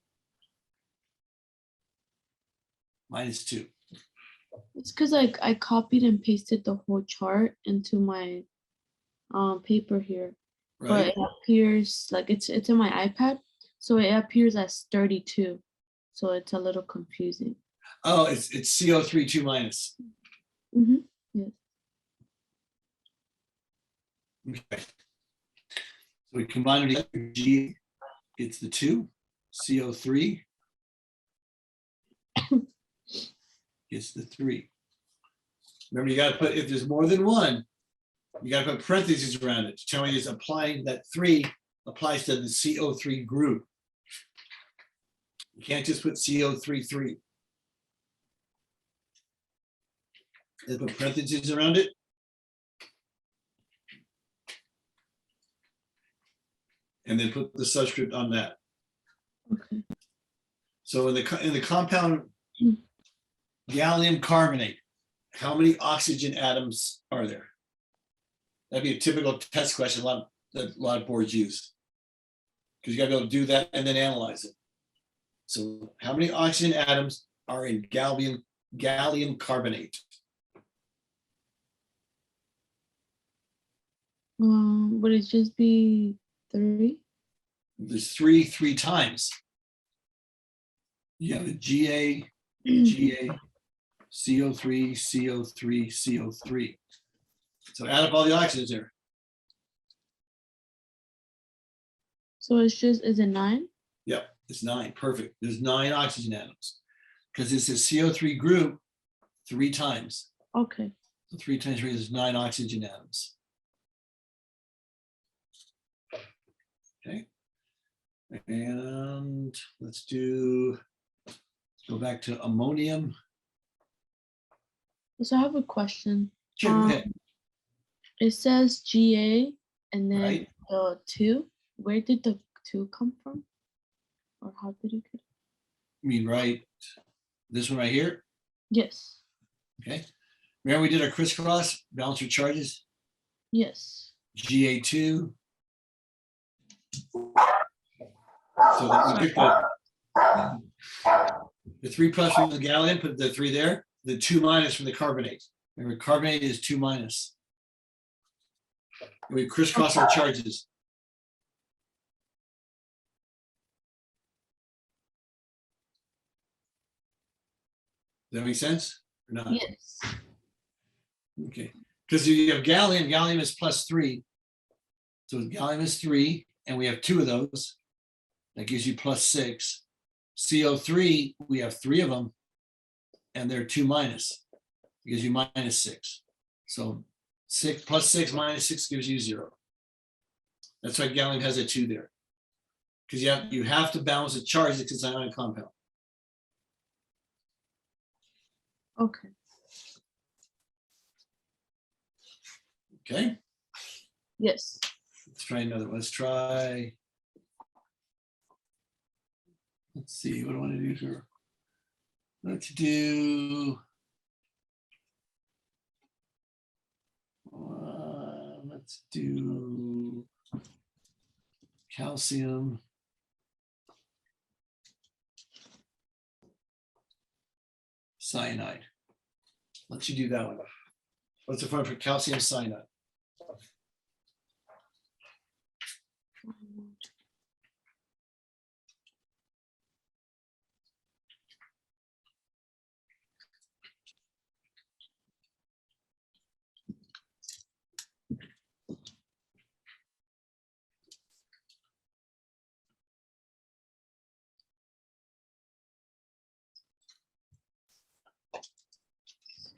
-2. It's because I copied and pasted the whole chart into my paper here, but Right? it appears like it's in my iPad, so it appears as 32. So it's a little confusing. Oh, it's CO3 2 minus. Mm-hmm. Yes. Okay. So we combine it together. G, it's the 2, CO3. It's the 3. Remember, you got to put, if there's more than one, you got to put parentheses around it to tell me it's applying that 3 applies to the CO3 group. You can't just put CO3. And put parentheses around it. And then put the subscript on that. Okay. So in the compound Mm. gallium carbonate, how many oxygen atoms are there? That'd be a typical test question that a lot of boards use. Because you gotta be able to do that and then analyze it. So how many oxygen atoms are in gallium carbonate? Would it just be 3? There's three times. You have a GA, CO3, CO3, CO3. So add up all the oxygens there. So it's just, is it 9? Yep, it's 9. Perfect. There's 9 oxygen atoms. Because it's a CO3 group 3 times. Okay. So 3 times 3 is 9 oxygen atoms. Okay. And let's go back to ammonium. So I have a question. Sure, go ahead. It says GA and then Right. the 2. Where did the 2 come from? Or how did it get? You mean right, this one right here? Yes. Okay. Remember we did our crisscross, balance your charges? Yes. GA2. So that we picked the 3 plus from the gallium, put the 3 there, the 2 minus from the carbonate. Remember, carbonate is 2 minus. And we crisscross our charges. Does that make sense or not? Yes. Okay, because you have gallium is +3. So gallium is 3, and we have 2 of those. That gives you +6. CO3, we have 3 of them, and they're 2 minus. It gives you -6. So 6 plus 6 minus 6 gives you 0. That's why gallium has a 2 there. Because you have to balance the charge because it's an ionic compound. Okay. Okay, Yes. let's try another one. Let's see, what do I want to do here? Let's do calcium. cyanide. Let's you do that one. What's the formula for calcium cyanide?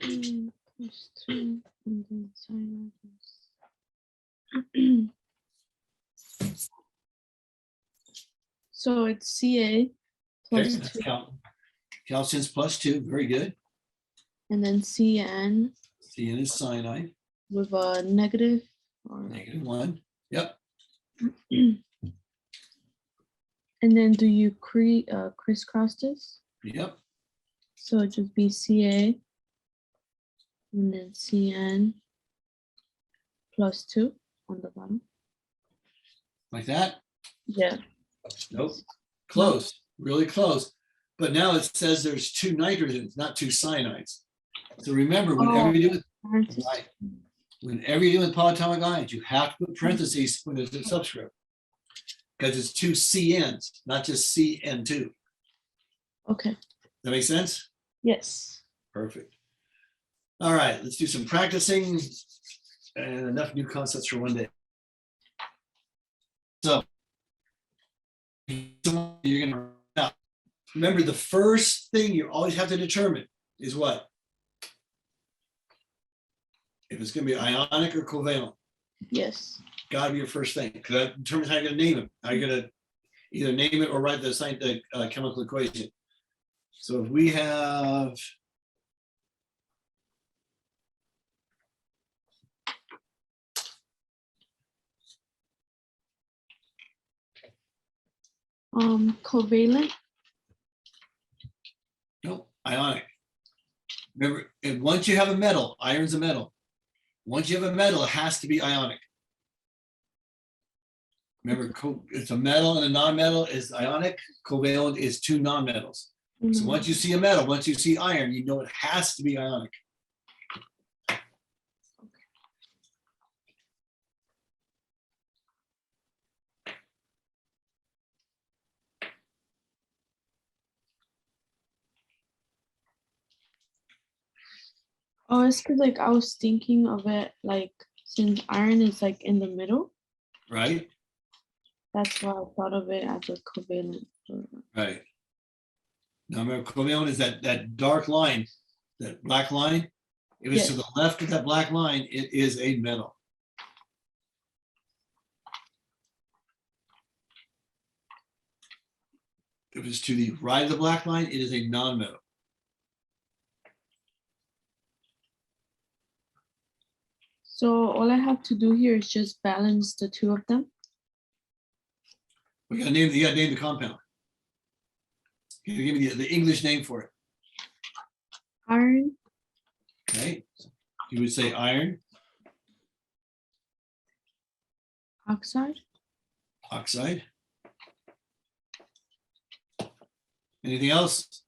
Plus 2, and then cyanide is- So it's Ca plus Okay, 2, calcium's +2, very good. and then Cn CN is cyanide, with a negative or -1. Yep, and then do you crisscross this? yep, So it just be Ca and then Cn plus 2 on the bottom. like that. Yeah. Nope, close, really close. But now it says there's 2 nitrogens, not 2 cyanides. So remember, whenever you do it, Parentheses. right, whenever you do with polyatomic ions, you have to put parentheses when there's a subscript. Because it's 2 CNs, not just CN2. Okay. That make sense? Yes. Perfect. All right, let's do some practicing and enough new concepts for one day. So you're gonna now, remember the first thing you always have to determine is what? If it's gonna be ionic or covalent, Yes. gotta be your first thing, because that determines how you're gonna name it. How you're gonna either name it or write the chemical equation. So if we have Covalent. nope, ionic. Remember, and once you have a metal, iron's a metal. Once you have a metal, it has to be ionic. Remember, it's a metal and a non-metal is ionic. Covalent is 2 non-metals. So Mhm. once you see a metal, once you see iron, you know it has to be ionic. Oh, it's because like I was thinking of it like since iron is like in the middle, Right? that's why I thought of it as a covalent. Right. Now remember, covalent is that dark line, that black line. If it's to Yes. the left of that black line, it is a metal. If it's to the right of the black line, it is a non-metal. So all I have to do here is just balance the 2 of them. You gotta name the compound. You gotta give me the English name for it. Iron, Okay? You would say iron oxide, oxide. Anything else?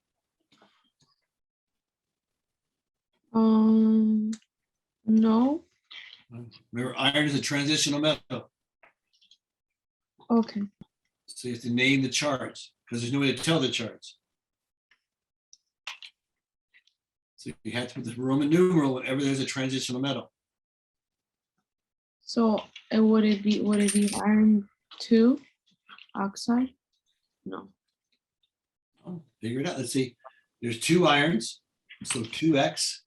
no. Remember, iron is a transitional metal, Okay. so you have to name the charge because there's no way to tell the charge. So you have to put the Roman numeral whenever there's a transitional metal. So would it be iron 2 oxide? No. Oh, figure it out. Let's see. There's 2 irons, so 2x,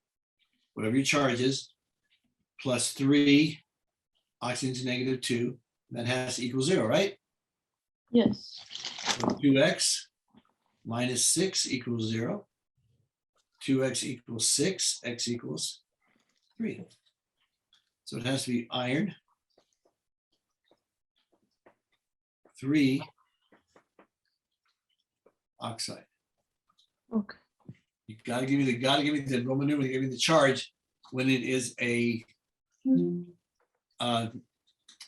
whatever your charge is, plus 3, oxygen's -2. That has to equal 0, right? Yes. So 2x minus 6 equals 0. 2x equals 6, x equals 3. So it has to be iron 3 oxide. Okay. You gotta give me the Roman numeral, give me the charge when it is a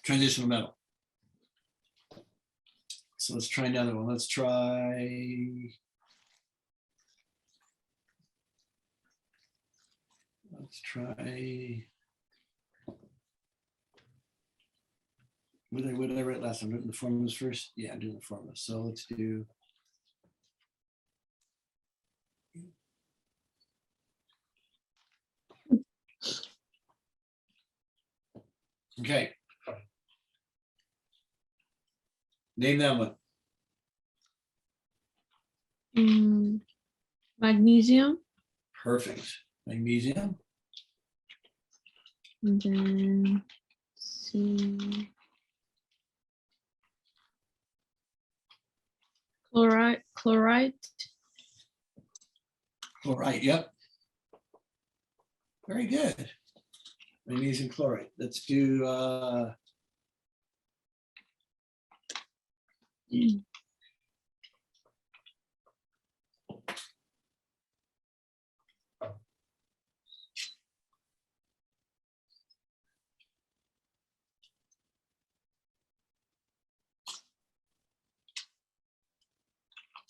transitional metal. So let's try another one. Let's try Let's try. What did I write last time? Written the formulas first? Yeah, I'm doing the formulas. So let's do. Okay. Name that one. Magnesium, Perfect. Magnesium. and then see chloride. Chloride. Yep. Very good. Magnesium chloride. Let's do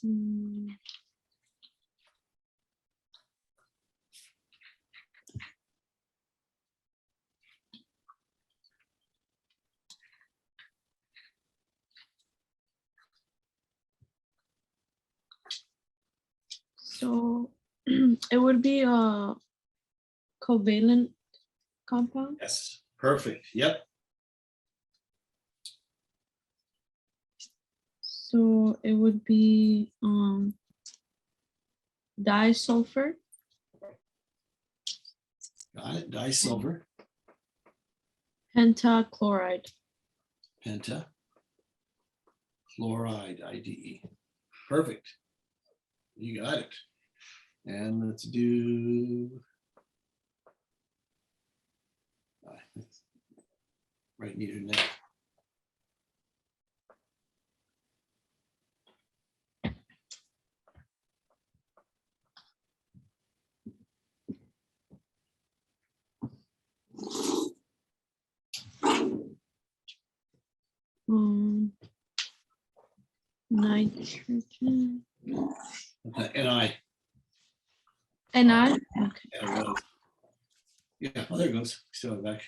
Mm, So it would be a covalent compound. yes. Perfect. Yep. So it would be disulfur, Got it. Disulfur. pentachloride. Penta. Chloride. IDE. Perfect. You got it. And let's do. Right near now. Nitrogen. NI. And I okay. Yeah, it was. Yeah, well, there it goes. Still have it back.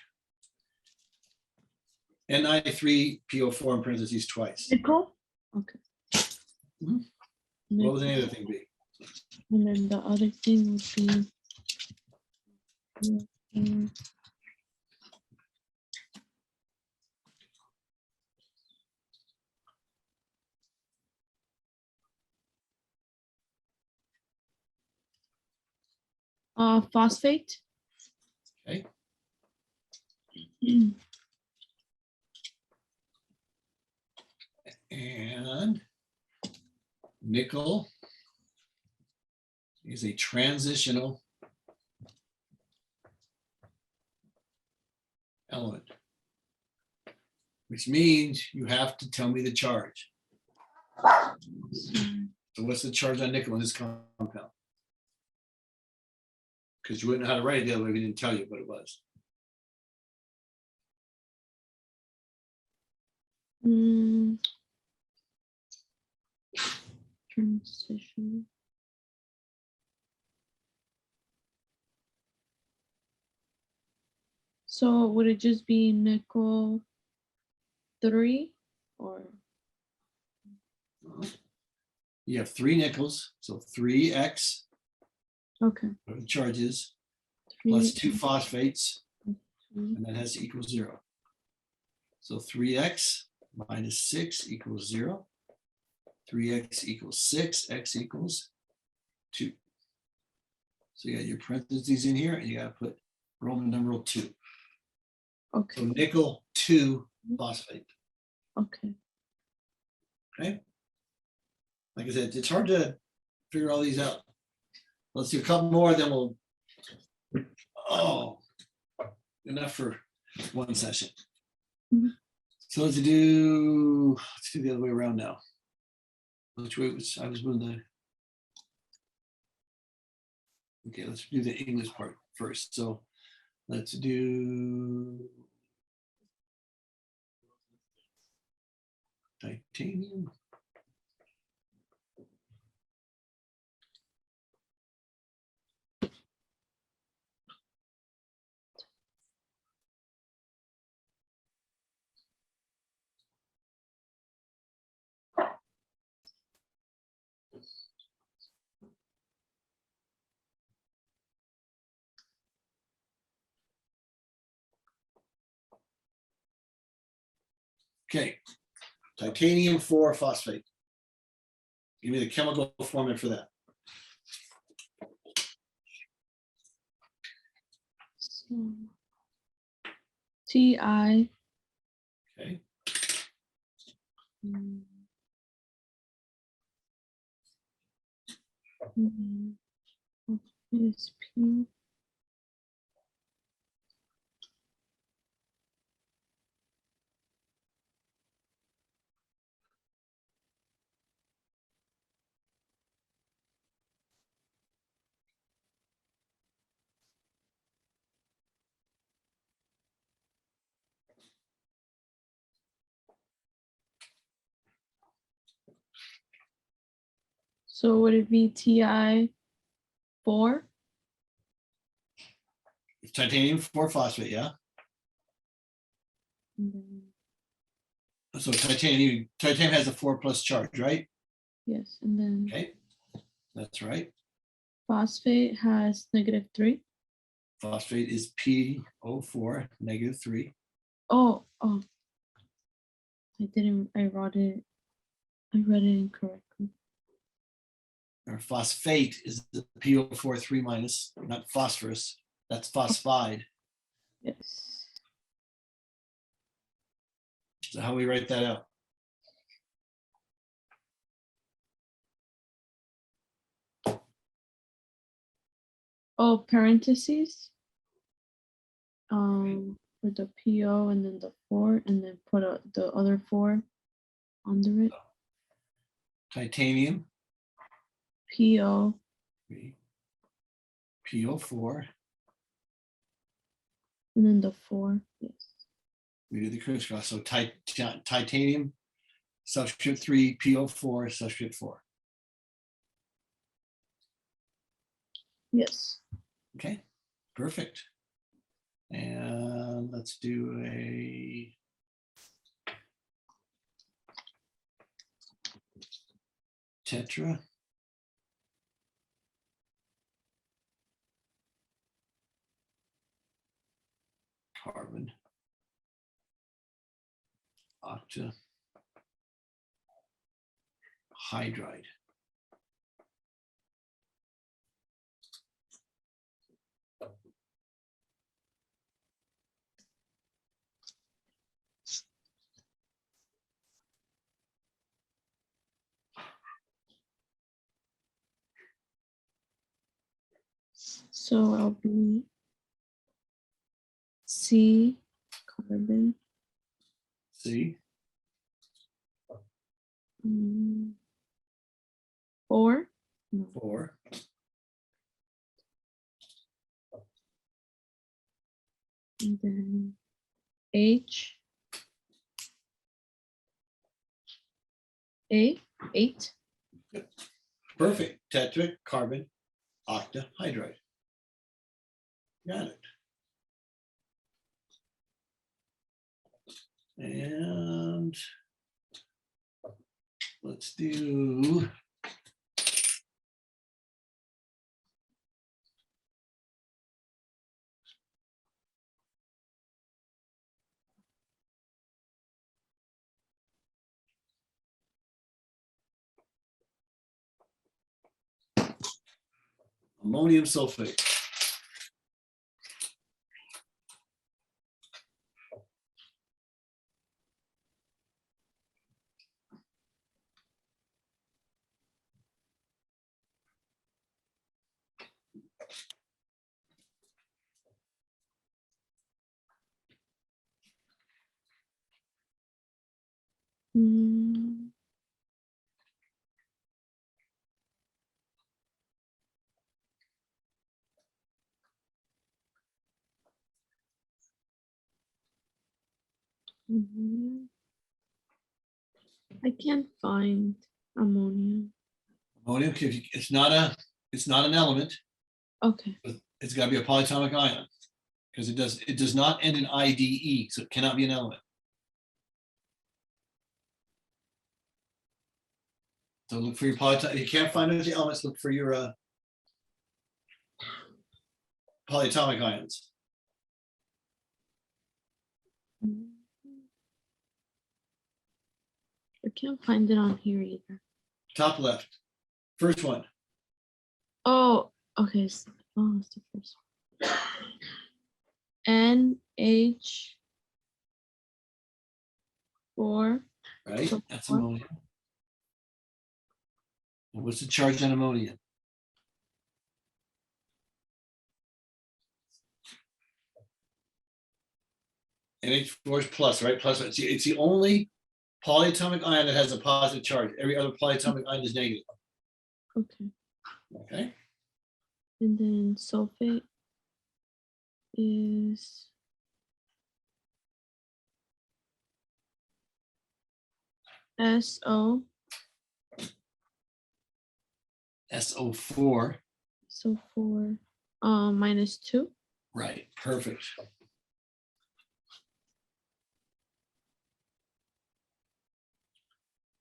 Ni3PO4 in parentheses twice. Nickel. Okay. Mhm. What was the other thing be? And then the other thing would be phosphate. Okay. And nickel is a transitional element, which means you have to tell me the charge. So what's the charge on nickel in this compound? Because you wouldn't know how to write it the other way if we didn't tell you what it was. Transition. So would it just be nickel 3 or? You have 3 nickels, so 3x, Okay. what the charge is, 3, plus 2 phosphates, 3. and that has to equal 0. So 3x minus 6 equals 0. 3x equals 6, x equals 2. So you got your parentheses in here, and you got to put Roman numeral 2. So Okay. nickel 2 phosphate. Okay. Okay. Like I said, it's hard to figure all these out. Let's do a couple more, then we'll. Oh, enough for one session. Mhm. So let's do the other way around now. Which way was I was doing the. Okay, let's do the English part first. So let's do titanium. Okay, titanium 4 phosphate. Give me the chemical formula for that. So, Ti. Okay, mm, mhm, is P. So would it be Ti 4? titanium 4 phosphate, yeah. And then, So titanium has a 4 plus charge, right? yes, and then Okay, that's right. phosphate has -3. Phosphate is PO4, -3. Oh, I read it incorrectly. Or phosphate is the PO4 3 minus, not phosphorus. That's phosphide. Yes. So how we write that out? Oh, parentheses. For the PO and then the 4, and then put the other 4 under it. Titanium, PO, PO4. and then the 4. Yes. We do the crisscross. So titanium, subscript 3, PO4, subscript 4. Yes. Okay, perfect. And let's do a tetra. Carbon. Octa. Hydride. So I'll be C carbon. C. 4. No. 4. And then H. A. 8. Perfect. Tetra, carbon, octa, hydride. Got it. And let's do ammonium sulfate. Mm, ammonia. I can't find ammonia. Ammonium, it's not an element. Okay. It's got to be a polyatomic ion because it does not end in IDE, so it cannot be an element. So look for your polyatomic. If you can't find it as the elements, look for your polyatomic ions. Mm. I can't find it on here either. Top left. First one. Oh, okay. Oh, it's the first one. NH4. Right? So That's four. ammonia. And what's the charge on ammonia? NH4 is plus, right? Plus, it's the only polyatomic ion that has a positive charge. Every other polyatomic ion is negative. Okay. Okay. And then sulfate is SO. SO4. So 4 -2. Right. Perfect.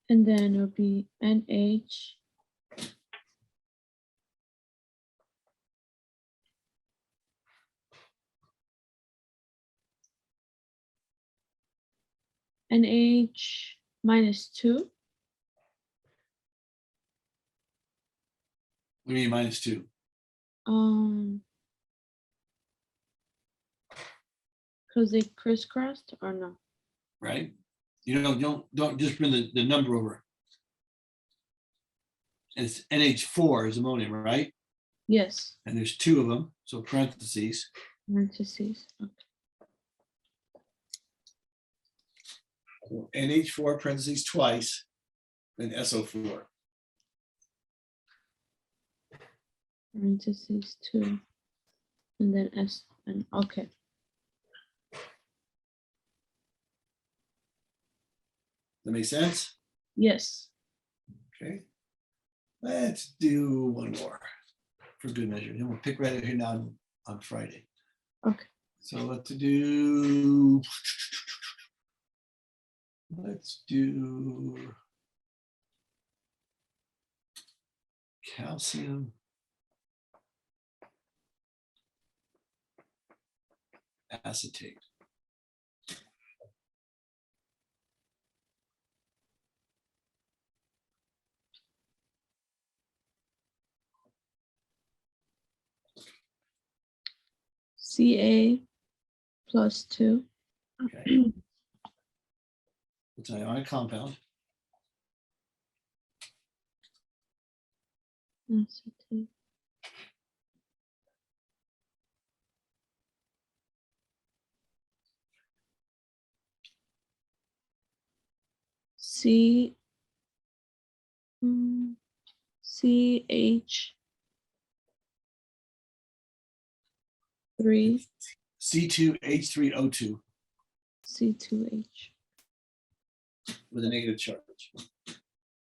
And then it'll be NH. NH -2. What do you mean -2? Because they crisscrossed or no? Right? You don't just bring the number over. It's NH4 is ammonium, right? Yes. And there's 2 of them, so parentheses. Parentheses. Okay. NH4 parentheses twice, then SO4. Parentheses 2. And then S. And okay. That make sense? Yes. Okay. Let's do one more for good measure. Then we'll pick right out here now on Friday. Okay. So let's do calcium acetate. Ca +2. Okay. It's an ionic compound. Acetate. C CH 3 C2H3O2 C2H with a negative charge.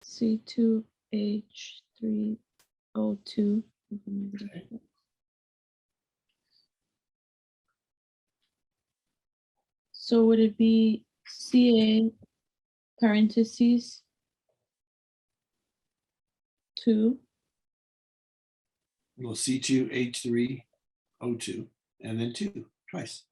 C2H3O2. Okay. So would it be Ca parentheses 2? Well, C2H3O2 and then 2 twice.